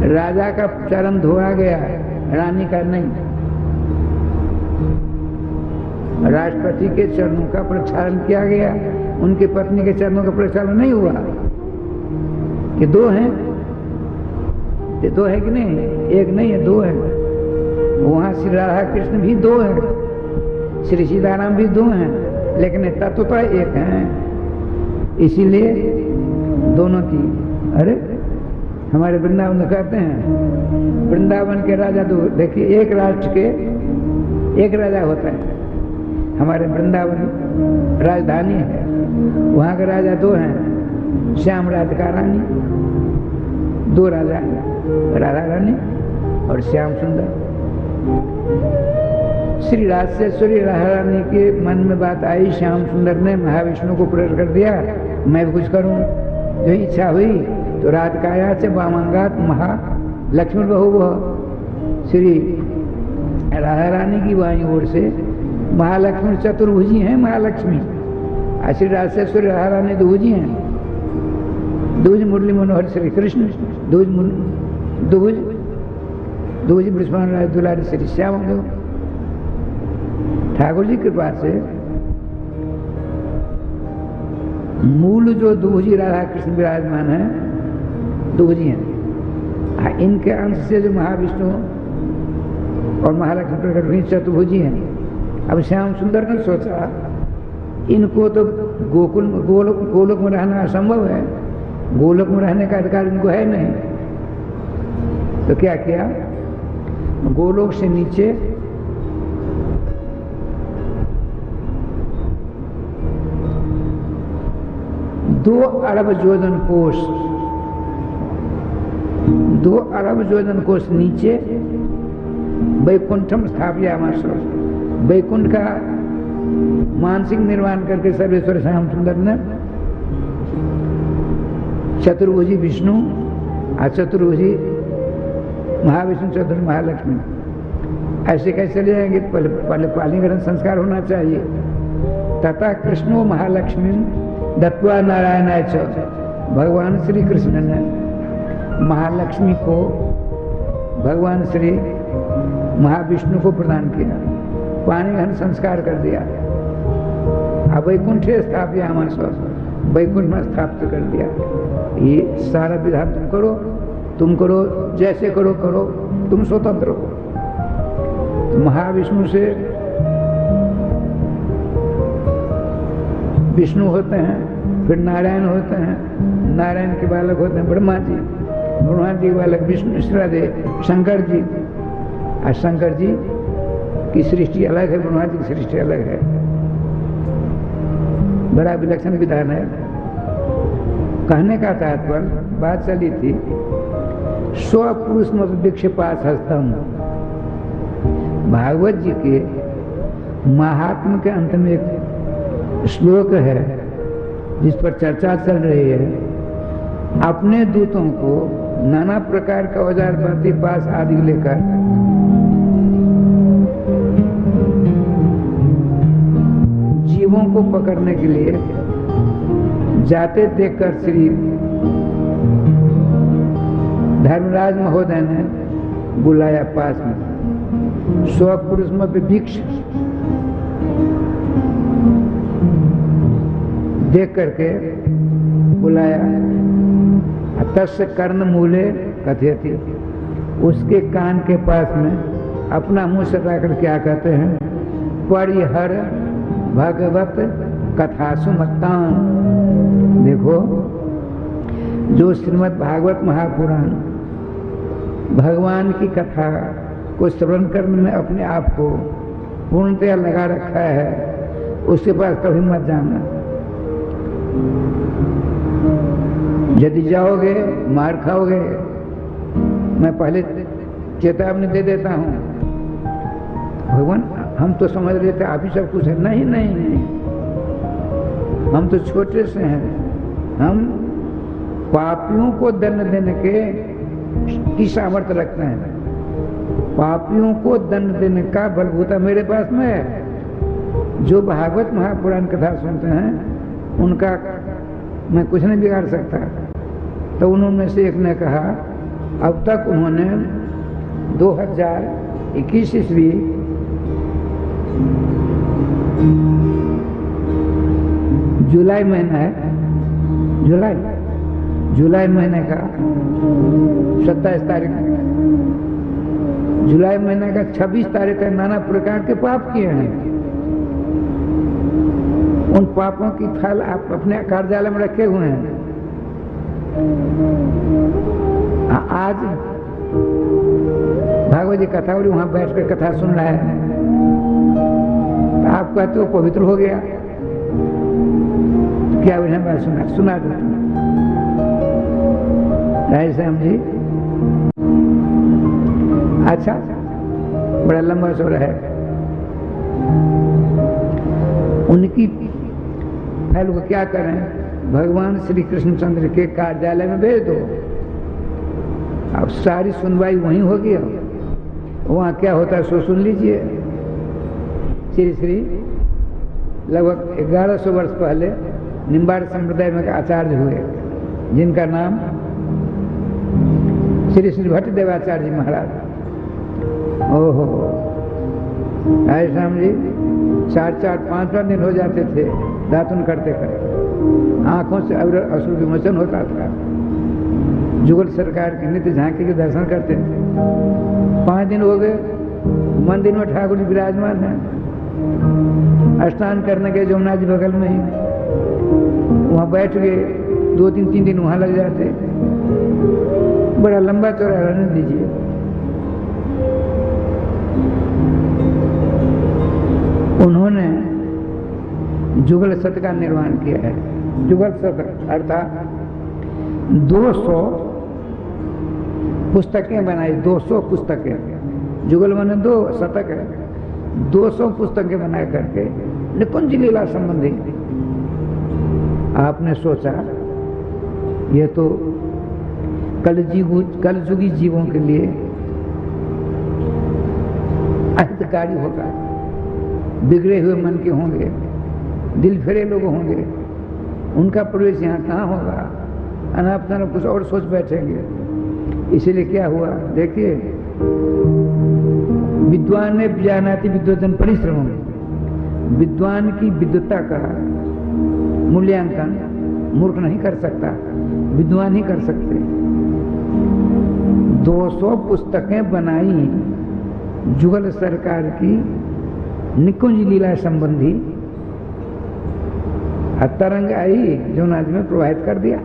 S1: राजा का चरण धोआ गया, रानी का नहीं। राष्ट्रपति के चरणों का प्रक्षालन किया गया, उनकी पत्नी के चरणों का प्रक्षालन नहीं हुआ। ये दो हैं, ये दो है कि नहीं? एक नहीं है, दो है। वहां श्री राधा कृष्ण भी दो है, श्री सीताराम भी दो हैं, लेकिन तत्व तो एक है। इसीलिए दोनों की, अरे हमारे वृंदावन में कहते हैं वृंदावन के राजा दो। देखिए, एक राष्ट्र के एक राजा होता है। हमारे वृंदावन राजधानी है, वहाँ के राजा दो हैं, श्याम राधिका रानी, दो राजा हैं, राधा रानी और श्याम सुंदर। श्री राजेश्वरी राधा रानी के मन में बात आई, श्याम सुंदर ने महाविष्णु को प्रेरित कर दिया, मैं भी कुछ करूं। जो इच्छा हुई तो राधिकाया से वामांगात महालक्ष्मी बहु, श्री राधा रानी की बाईं ओर से महालक्ष्मी चतुर्भुजी हैं, महालक्ष्मी। श्री राजेश्वरी राधा रानी दुभुजी हैं, दुभुज मुरली मनोहर श्री कृष्ण, दुभुज बृषभान राज दुलारी श्री श्याम देव। ठाकुर जी कृपा से मूल जो दुभुजी राधा कृष्ण विराजमान है, दुभुजी हैं। इनके अंश से जो महाविष्णु और महालक्ष्मी प्रकट हुई चतुर्भुजी हैं। अब श्याम सुंदर ने सोचा इनको तो गोलोक में रहना असंभव है, गोलोक में रहने का अधिकार इनको है नहीं। तो क्या किया, गोलोक से नीचे दो अरब योजन कोष नीचे वैकुंठम स्थापयामास। वैकुंठ का मानसिक निर्माण करके सर्वेश्वर श्याम सुंदर ने चतुर्भुजी विष्णु और चतुर्भुजी महाविष्णु, चतुर्भुजी महालक्ष्मी, ऐसे कैसे चले जाएंगे? पहले पालीग्रहण संस्कार होना चाहिए। तथा कृष्णो महालक्ष्मी दत्वा नारायणाय च, भगवान श्री कृष्ण ने महालक्ष्मी को भगवान श्री महाविष्णु को प्रदान किया, पानी ग्रहण संस्कार कर दिया। अब वैकुंठे स्थापयामास, वैकुंठ में स्थापित कर दिया। ये सारा विधान तुम करो, जैसे करो, तुम स्वतंत्र हो। तो महाविष्णु से विष्णु होते हैं, फिर नारायण होते हैं, नारायण के बालक होते हैं ब्रह्मा जी, ब्रह्मा जी के बालक विष्णु मिश्रादेव शंकर जी, और शंकर जी की सृष्टि अलग है, ब्रह्मा जी की सृष्टि अलग है। बड़ा विलक्षण विधान है। कहने का तात्पर्य, बात चली थी स्वपुरुष विक्षेपास हस्तम। भागवत जी के महात्म के अंत में एक श्लोक है जिस पर चर्चा चल रही है। अपने दूतों को नाना प्रकार का औजार पाती पास आदि लेकर जीवों को पकड़ने के लिए जाते देखकर श्री धर्मराज महोदय ने बुलाया पास में। स्वपुरुष में भिक्ष देख करके बुलाया। तस्य कर्ण मूले कथयति, उसके कान के पास में अपना मुंह सटाकर क्या कहते हैं, परिहर भगवत कथा सुमत्तान। देखो, जो श्रीमद् भागवत महापुराण भगवान की कथा को श्रवण करने में अपने आप को पूर्णतया लगा रखा है, उसके पास कभी मत जाना। यदि जाओगे मार खाओगे। मैं पहले चेतावनी दे देता हूँ। भगवान, हम तो समझ रहे थे आप ही सब कुछ है। नहीं नहीं नहीं, हम तो छोटे से हैं। हम पापियों को दंड देने की सामर्थ्य रखते हैं। पापियों को दंड देने का बलबूता मेरे पास में है। जो भागवत महापुराण कथा सुनते हैं उनका मैं कुछ नहीं बिगाड़ सकता। तो उन्होंने से एक ने कहा, अब तक उन्होंने 2021 ईस्वी जुलाई महीना है, जुलाई महीने का 27 तारीख, जुलाई महीने का 26 तारीख का नाना प्रकार के पाप किए हैं। उन पापों की फल आप अपने कार्यालय में रखे हुए हैं। आज भागवत जी कथा हो रही, वहां बैठ कर कथा सुन रहा है, तो आप कहते हो पवित्र हो गया। क्या उन्हें बात सुना देता राय श्याम जी। अच्छा, बड़ा लंबा सो रहा है। उनकी फल को क्या करें, भगवान श्री कृष्णचंद्र के कार्यालय में भेज दो। अब सारी सुनवाई वहीं होगी। वहाँ क्या होता है सो सुन लीजिए। श्री श्री लगभग 1100 वर्ष पहले निम्बाड़ संप्रदाय में आचार्य हुए, जिनका नाम श्री श्री भट्ट देवाचार्य जी महाराज। ओहो, रायश्याम जी 4-4, 5-5 दिन हो जाते थे दातुन करते करते, आंखों से अश्रु विमोचन होता था। जुगल सरकार के नित्य झांकी के दर्शन करते थे। 5 दिन हो गए, मंदिर में ठाकुर जी विराजमान है। स्नान करने के जमुना जी बगल में ही, वहाँ बैठ गए, 2-3 दिन वहाँ लग जाते। बड़ा लंबा चौड़ा रहने दीजिए। उन्होंने जुगल सत का निर्माण किया है। जुगल सत अर्थात 200 पुस्तकें बनाई, 200 पुस्तकें। जुगल माने 2 शतक है, 200 पुस्तकें बना करके निकुंज लीला संबंधी। आपने सोचा ये तो कलयुगी जीवों के लिए अहितकारी होगा। बिगड़े हुए मन के होंगे, दिल फेरे लोग होंगे, उनका प्रवेश यहाँ कहाँ होगा। अनाप शनाप कुछ और सोच बैठेंगे। इसीलिए क्या हुआ देखिए, विद्वान ने जानाति विद्वजन परिश्रम। विद्वान की विद्वता का मूल्यांकन मूर्ख नहीं कर सकता, विद्वान ही कर सकते। 200 पुस्तकें बनाई जुगल सरकार की निकुंज लीला संबंधी। तरंग आई जो नाज में प्रवाहित कर दिया।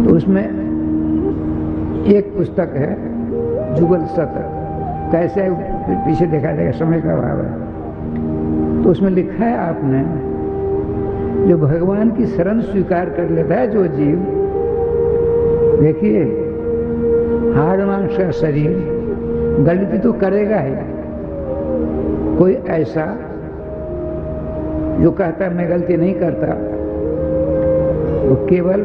S1: तो उसमें एक पुस्तक है जुगल सत। कैसे पीछे देखा जाएगा, समय का अभाव है। तो उसमें लिखा है आपने, जो भगवान की शरण स्वीकार कर लेता है जो जीव, देखिए हाड़ मांस का शरीर गलती तो करेगा ही। कोई ऐसा जो कहता है मैं गलती नहीं करता, वो केवल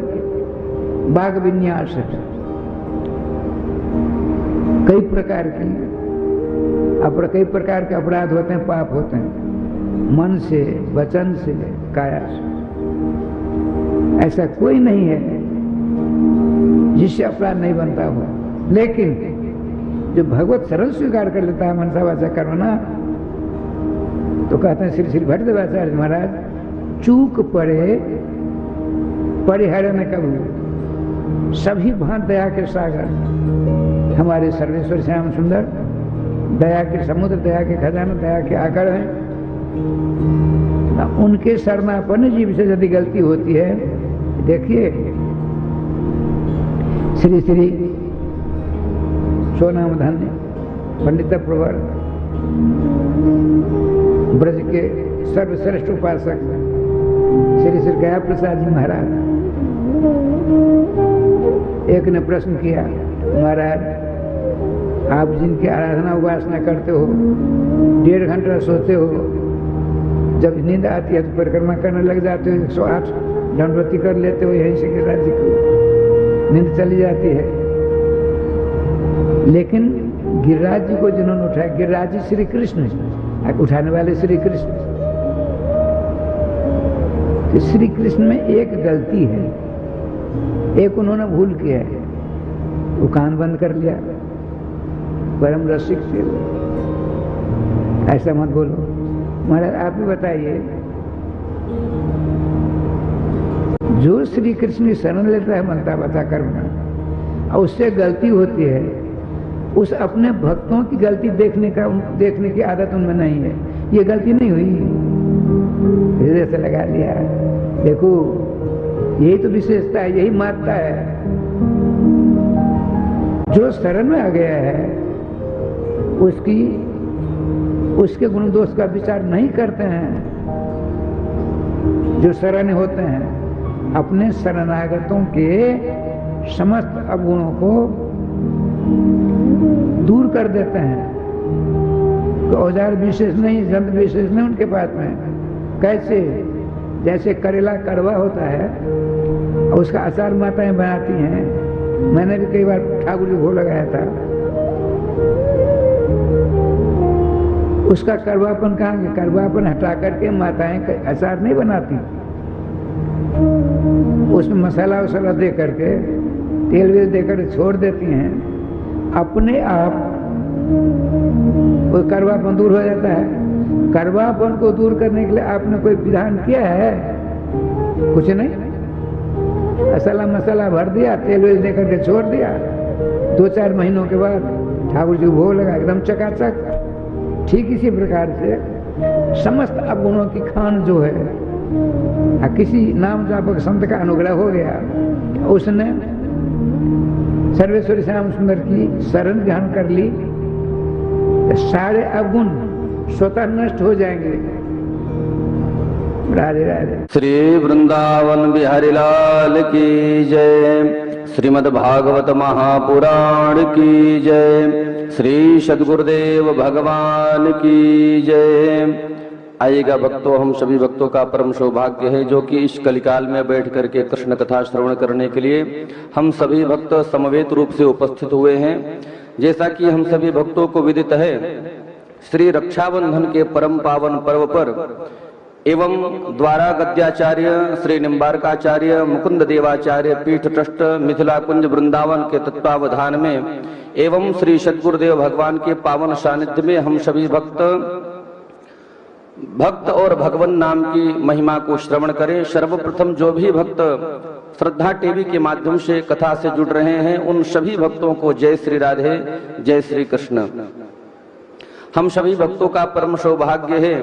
S1: बाग विन्यास है। कई प्रकार के अपराध होते हैं, पाप होते हैं, मन से, वचन से, काया से। ऐसा कोई नहीं है जिससे अपराध नहीं बनता हो। लेकिन जो भगवत शरण स्वीकार कर लेता है मनसा वाचा कर्मणा, तो कहते हैं श्री श्री भट्ट देवाचार्य महाराज, चूक पड़े परिहरण कबू सभी भांत दया के सागर। हमारे सर्वेश्वर श्याम सुंदर दया के समुद्र, दया के खजाना, दया के आकर हैं। उनके शरणापन्न जीव से यदि गलती होती है, देखिए श्री श्री सोनाम धन्य पंडित प्रवर ब्रज के सर्वश्रेष्ठ उपासक श्री श्री गया प्रसाद जी महाराज, एक ने प्रश्न किया, महाराज आप जिनकी आराधना उपासना करते हो, 1.5 घंटा सोते हो, जब नींद आती है तो परिक्रमा करने लग जाते हो, 108 दंडवती कर लेते हो, यहीं से गिरिराज जी को नींद चली जाती है। लेकिन गिरिराज जी को जिन्होंने उठाया, गिरिराज जी श्री कृष्ण, उठाने वाले श्री कृष्ण। तो श्री कृष्ण में एक गलती है, एक उन्होंने भूल किया है, वो कान बंद कर लिया। परम रसिक थे, ऐसा मत बोलो। महाराज आप भी बताइए, जो श्री कृष्ण की शरण लेता है मनता बता कर्म, और उससे गलती होती है, उस अपने भक्तों की गलती देखने की आदत उनमें नहीं है। ये गलती नहीं हुई, हृदय से लगा लिया। देखो यही तो विशेषता है, यही महत्ता है। जो शरण में आ गया है उसके गुण दोष का विचार नहीं करते हैं। जो शरण होते हैं अपने शरणागतों के समस्त अवगुणों को दूर कर देते हैं। तो औजार विशेष नहीं, यंत्र विशेष नहीं उनके पास में। कैसे? जैसे करेला कड़वा होता है और उसका अचार माताएं बनाती हैं। मैंने भी कई बार ठाकुर जी को लगाया था। उसका कड़वापन कहाँ गया? कड़वापन हटा करके माताएं अचार नहीं बनाती, उसमें मसाला वसाला दे करके, तेल वेल दे करके छोड़ देती हैं। अपने आप कोई कड़वापन दूर हो जाता है। कड़वापन को दूर करने के लिए आपने कोई विधान किया है? कुछ नहीं। मसाला भर दिया, तेल वेल दे करके छोड़ दिया। 2-4 महीनों के बाद ठाकुर जी को भोग लगा, एकदम चकाचक। ठीक इसी प्रकार से समस्त अवगुणों की खान जो है, किसी नाम जापक संत का अनुग्रह हो गया, उसने सर्वेश्वरी श्याम सुंदर की शरण ग्रहण कर ली, सारे अवगुण स्वतः नष्ट हो जाएंगे। राधे राधे।
S2: श्री वृंदावन बिहारी लाल की जय। श्रीमद् भागवत महापुराण की जय। श्री सद्गुरुदेव भगवान की जय। आइएगा भक्तों, हम सभी भक्तों का परम सौभाग्य है जो कि इस कलिकाल में बैठ करके कृष्ण कथा श्रवण करने के लिए हम सभी भक्त समवेत रूप से उपस्थित हुए हैं। जैसा कि हम सभी भक्तों को विदित है, श्री रक्षाबंधन के परम पावन पर्व पर एवं द्वारा गद्याचार्य श्री निम्बारकाचार्य मुकुंद देवाचार्य पीठ ट्रस्ट मिथिला कुंज वृंदावन के तत्वावधान में एवं श्री सद्गुरुदेव भगवान के पावन सानिध्य में हम सभी भक्त और भगवान नाम की महिमा को श्रवण करें। सर्वप्रथम जो भी भक्त श्रद्धा टीवी के माध्यम से कथा से जुड़ रहे हैं उन सभी भक्तों को जय श्री राधे, जय श्री कृष्ण। हम सभी भक्तों का परम सौभाग्य है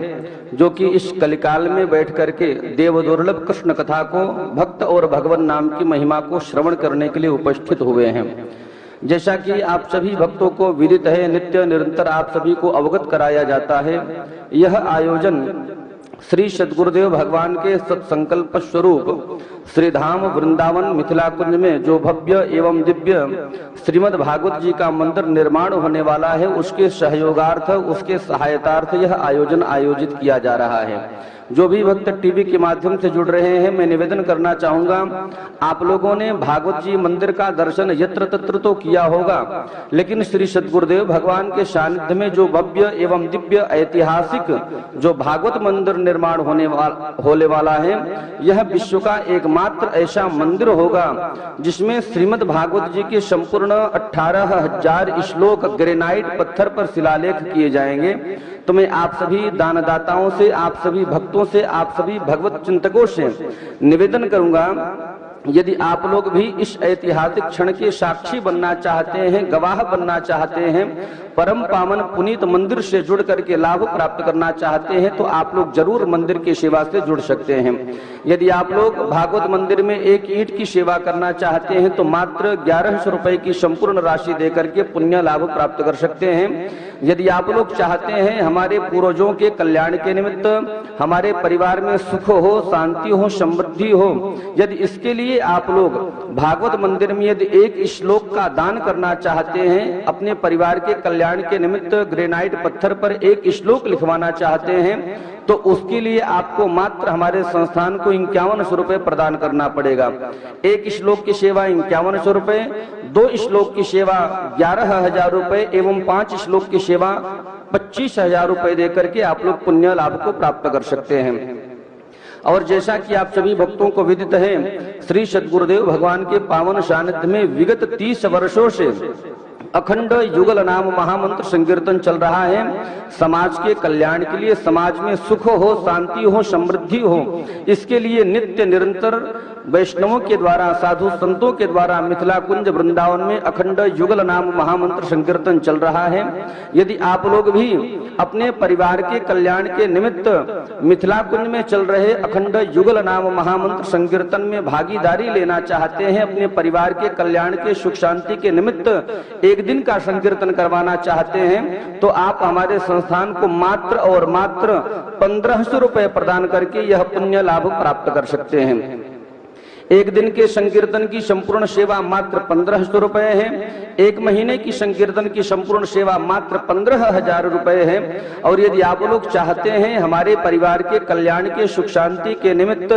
S2: जो कि इस कलिकाल में बैठ करके देव दुर्लभ कृष्ण कथा को, भक्त और भगवान नाम की महिमा को श्रवण करने के लिए उपस्थित हुए हैं। जैसा कि आप सभी भक्तों को विदित है, नित्य निरंतर आप सभी को अवगत कराया जाता है। यह आयोजन श्री सद्गुरुदेव भगवान के सत्संकल्प स्वरूप श्री धाम वृंदावन मिथिला कुंज में जो भव्य एवं दिव्य श्रीमद् भागवत जी का मंदिर निर्माण होने वाला है, उसके सहयोगार्थ, उसके सहायतार्थ यह आयोजन आयोजित किया जा रहा है। जो भी भक्त टीवी के माध्यम से जुड़ रहे हैं, मैं निवेदन करना चाहूंगा, आप लोगों ने भागवत जी मंदिर का दर्शन यत्र तत्र तो किया होगा, लेकिन श्री सद्गुरुदेव भगवान के सानिध्य में जो भव्य एवं दिव्य ऐतिहासिक जो भागवत मंदिर निर्माण होने वाला है, यह विश्व का एकमात्र ऐसा मंदिर होगा जिसमें श्रीमद् भागवत जी के संपूर्ण 18,000 श्लोक ग्रेनाइट पत्थर पर शिलालेख किए जाएंगे। तो मैं आप सभी दानदाताओं से, आप सभी भक्तों से, आप सभी भगवत चिंतकों से निवेदन करूंगा, यदि आप लोग भी इस ऐतिहासिक क्षण के साक्षी बनना चाहते हैं, गवाह बनना चाहते हैं, परम पावन पुनीत मंदिर से जुड़ करके लाभ प्राप्त करना चाहते हैं, तो आप लोग जरूर मंदिर की सेवा से जुड़ सकते हैं। यदि आप लोग भागवत मंदिर में 1 ईंट की सेवा करना चाहते हैं तो मात्र 1100 रुपए की संपूर्ण राशि देकर के पुण्य लाभ प्राप्त कर सकते हैं। यदि आप लोग चाहते हैं हमारे पूर्वजों के कल्याण के निमित्त, हमारे परिवार में सुख हो, शांति हो, समृद्धि हो, यदि इसके लिए आप लोग भागवत मंदिर में यदि 1 श्लोक का दान करना चाहते हैं, अपने परिवार के कल्याण के निमित्त ग्रेनाइट पत्थर पर 1 श्लोक लिखवाना चाहते हैं, तो उसके लिए आपको मात्र हमारे संस्थान को 5100 रुपए प्रदान करना पड़ेगा। एक श्लोक की सेवा 5100 रुपए, 2 श्लोक की सेवा 11,000 रुपए एवं 5 श्लोक की सेवा 25,000 रुपए देकर के आप लोग पुण्य लाभ को प्राप्त कर सकते हैं। और जैसा कि आप सभी भक्तों को विदित है, श्री सद्गुरुदेव भगवान के पावन सानिध्य में विगत 30 वर्षों से अखंड युगल नाम महामंत्र संकीर्तन चल रहा है। समाज के कल्याण के लिए, समाज में सुख हो, शांति हो, समृद्धि हो, इसके लिए नित्य निरंतर वैष्णवों के द्वारा, साधु संतों के द्वारा मिथिला कुंज वृंदावन में अखंड युगल नाम महामंत्र संकीर्तन चल रहा है। यदि आप लोग भी अपने परिवार के कल्याण के निमित्त मिथिला कुंज में चल रहे अखंड युगल नाम महामंत्र संकीर्तन में भागीदारी लेना चाहते हैं, अपने परिवार के कल्याण के सुख शांति के निमित्त एक दिन का संकीर्तन करवाना चाहते हैं, तो आप हमारे संस्थान को मात्र और मात्र 1500 रुपए प्रदान करके यह पुण्य लाभ प्राप्त कर सकते हैं। एक दिन के संकीर्तन की संपूर्ण सेवा मात्र 1500 रुपए है। एक महीने की संकीर्तन की संपूर्ण सेवा मात्र 15,000 रुपए है। और यदि आप लोग चाहते हैं हमारे परिवार के कल्याण के सुख शांति के निमित्त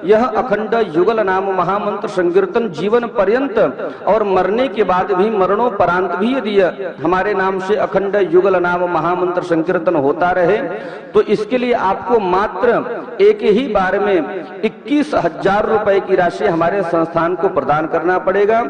S2: यह अखंड युगल नाम महामंत्र संकीर्तन जीवन पर्यंत और मरने के बाद भी, मरणोपरांत भी यदि हमारे नाम से अखंड युगल नाम महामंत्र संकीर्तन होता रहे, तो इसके लिए आपको मात्र एक ही बार में 21,000 रुपए की राशि हमारे संस्थान को प्रदान करना पड़ेगा।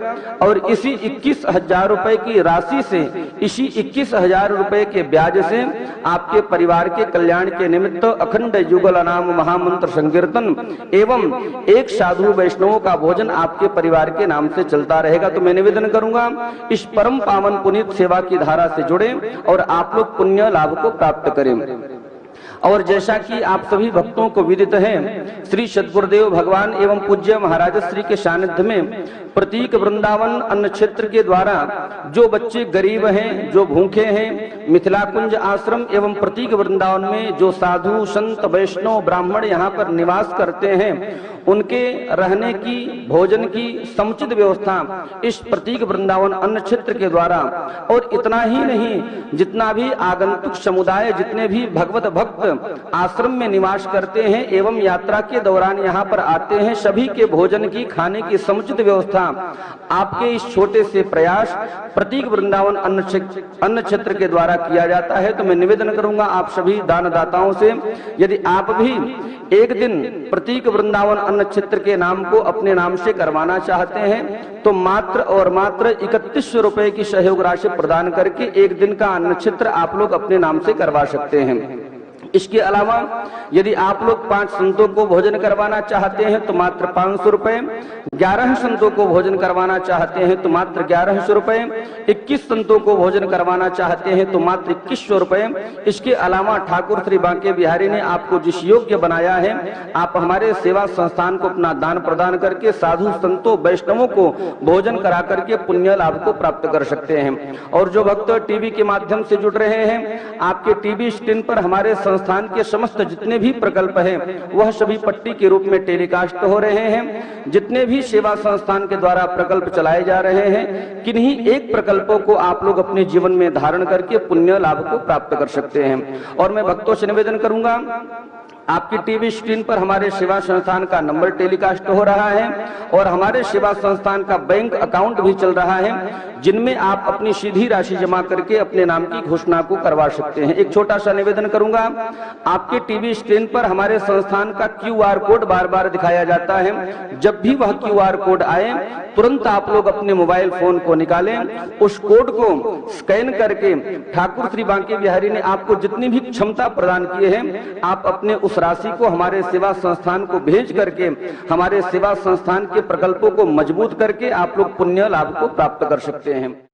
S2: और इसी 21,000 रुपए की राशि से, इसी 21,000 रुपए के ब्याज से आपके परिवार के कल्याण के निमित्त अखंड युगल नाम महामंत्र संकीर्तन एवं एक साधु वैष्णवों का भोजन आपके परिवार के नाम से चलता रहेगा। तो मैं निवेदन करूंगा इस परम पावन पुनीत सेवा की धारा से जुड़े और आप लोग पुण्य लाभ को प्राप्त करें। और जैसा कि आप सभी भक्तों को विदित है, श्री सद्गुरुदेव भगवान एवं पूज्य महाराज श्री के सानिध्य में प्रतीक वृंदावन अन्न क्षेत्र के द्वारा जो बच्चे गरीब हैं, जो भूखे हैं, मिथिला कुंज आश्रम एवं प्रतीक वृंदावन में जो साधु संत वैष्णव ब्राह्मण यहाँ पर निवास करते हैं, उनके रहने की, भोजन की समुचित व्यवस्था इस प्रतीक वृंदावन अन्न क्षेत्र के द्वारा, और इतना ही नहीं, जितना भी आगंतुक समुदाय, जितने भी भगवत भक्त आश्रम में निवास करते हैं एवं यात्रा के दौरान यहाँ पर आते हैं, सभी के भोजन की, खाने की समुचित व्यवस्था आपके इस छोटे से प्रयास प्रतीक वृंदावन अन्न क्षेत्र के द्वारा किया जाता है। तो मैं निवेदन करूंगा आप सभी दानदाताओं से, यदि आप भी एक दिन प्रतीक वृंदावन अन्न क्षेत्र के नाम को अपने नाम से करवाना चाहते हैं, तो मात्र और मात्र 3100 रुपए की सहयोग राशि प्रदान करके एक दिन का अन्न क्षेत्र आप लोग अपने नाम से करवा सकते हैं। इसके अलावा यदि आप लोग 5 संतों को भोजन करवाना चाहते हैं तो मात्र 500 रुपए, 11 संतों को भोजन करवाना चाहते हैं तो मात्र 1100 रुपए, 21 संतों को भोजन करवाना चाहते हैं तो मात्र 2100 रुपए। इसके अलावा ठाकुर श्री बांके बिहारी ने आपको जिस योग्य बनाया है, आप हमारे सेवा संस्थान को अपना दान प्रदान करके साधु संतों वैष्णवों को भोजन करा करके पुण्य लाभ को प्राप्त कर सकते हैं। और जो भक्त टीवी के माध्यम से जुड़ रहे हैं, आपके टीवी स्क्रीन पर हमारे संस्थान के समस्त जितने भी प्रकल्प हैं वह सभी पट्टी के रूप में टेलीकास्ट हो रहे हैं। जितने भी सेवा संस्थान के द्वारा प्रकल्प चलाए जा रहे हैं, किन्हीं एक प्रकल्पों को आप लोग अपने जीवन में धारण करके पुण्य लाभ को प्राप्त कर सकते हैं। और मैं भक्तों से निवेदन करूंगा, आपकी टीवी स्क्रीन पर हमारे सेवा संस्थान का नंबर टेलीकास्ट हो रहा है और हमारे सेवा संस्थान का बैंक अकाउंट भी चल रहा है, जिनमें आप अपनी सीधी राशि जमा करके अपने नाम की घोषणा को करवा सकते हैं। एक छोटा सा निवेदन करूंगा, आपके टीवी स्क्रीन पर हमारे संस्थान का QR कोड बार बार दिखाया जाता है। जब भी वह QR कोड आए, तुरंत आप लोग अपने मोबाइल फोन को निकालें, उस कोड को स्कैन करके ठाकुर श्री बांके बिहारी ने आपको जितनी भी क्षमता प्रदान किए हैं, आप अपने उस राशि को हमारे सेवा संस्थान को भेज करके हमारे सेवा संस्थान के प्रकल्पों को मजबूत करके आप लोग पुण्य लाभ को प्राप्त कर सकते हैं।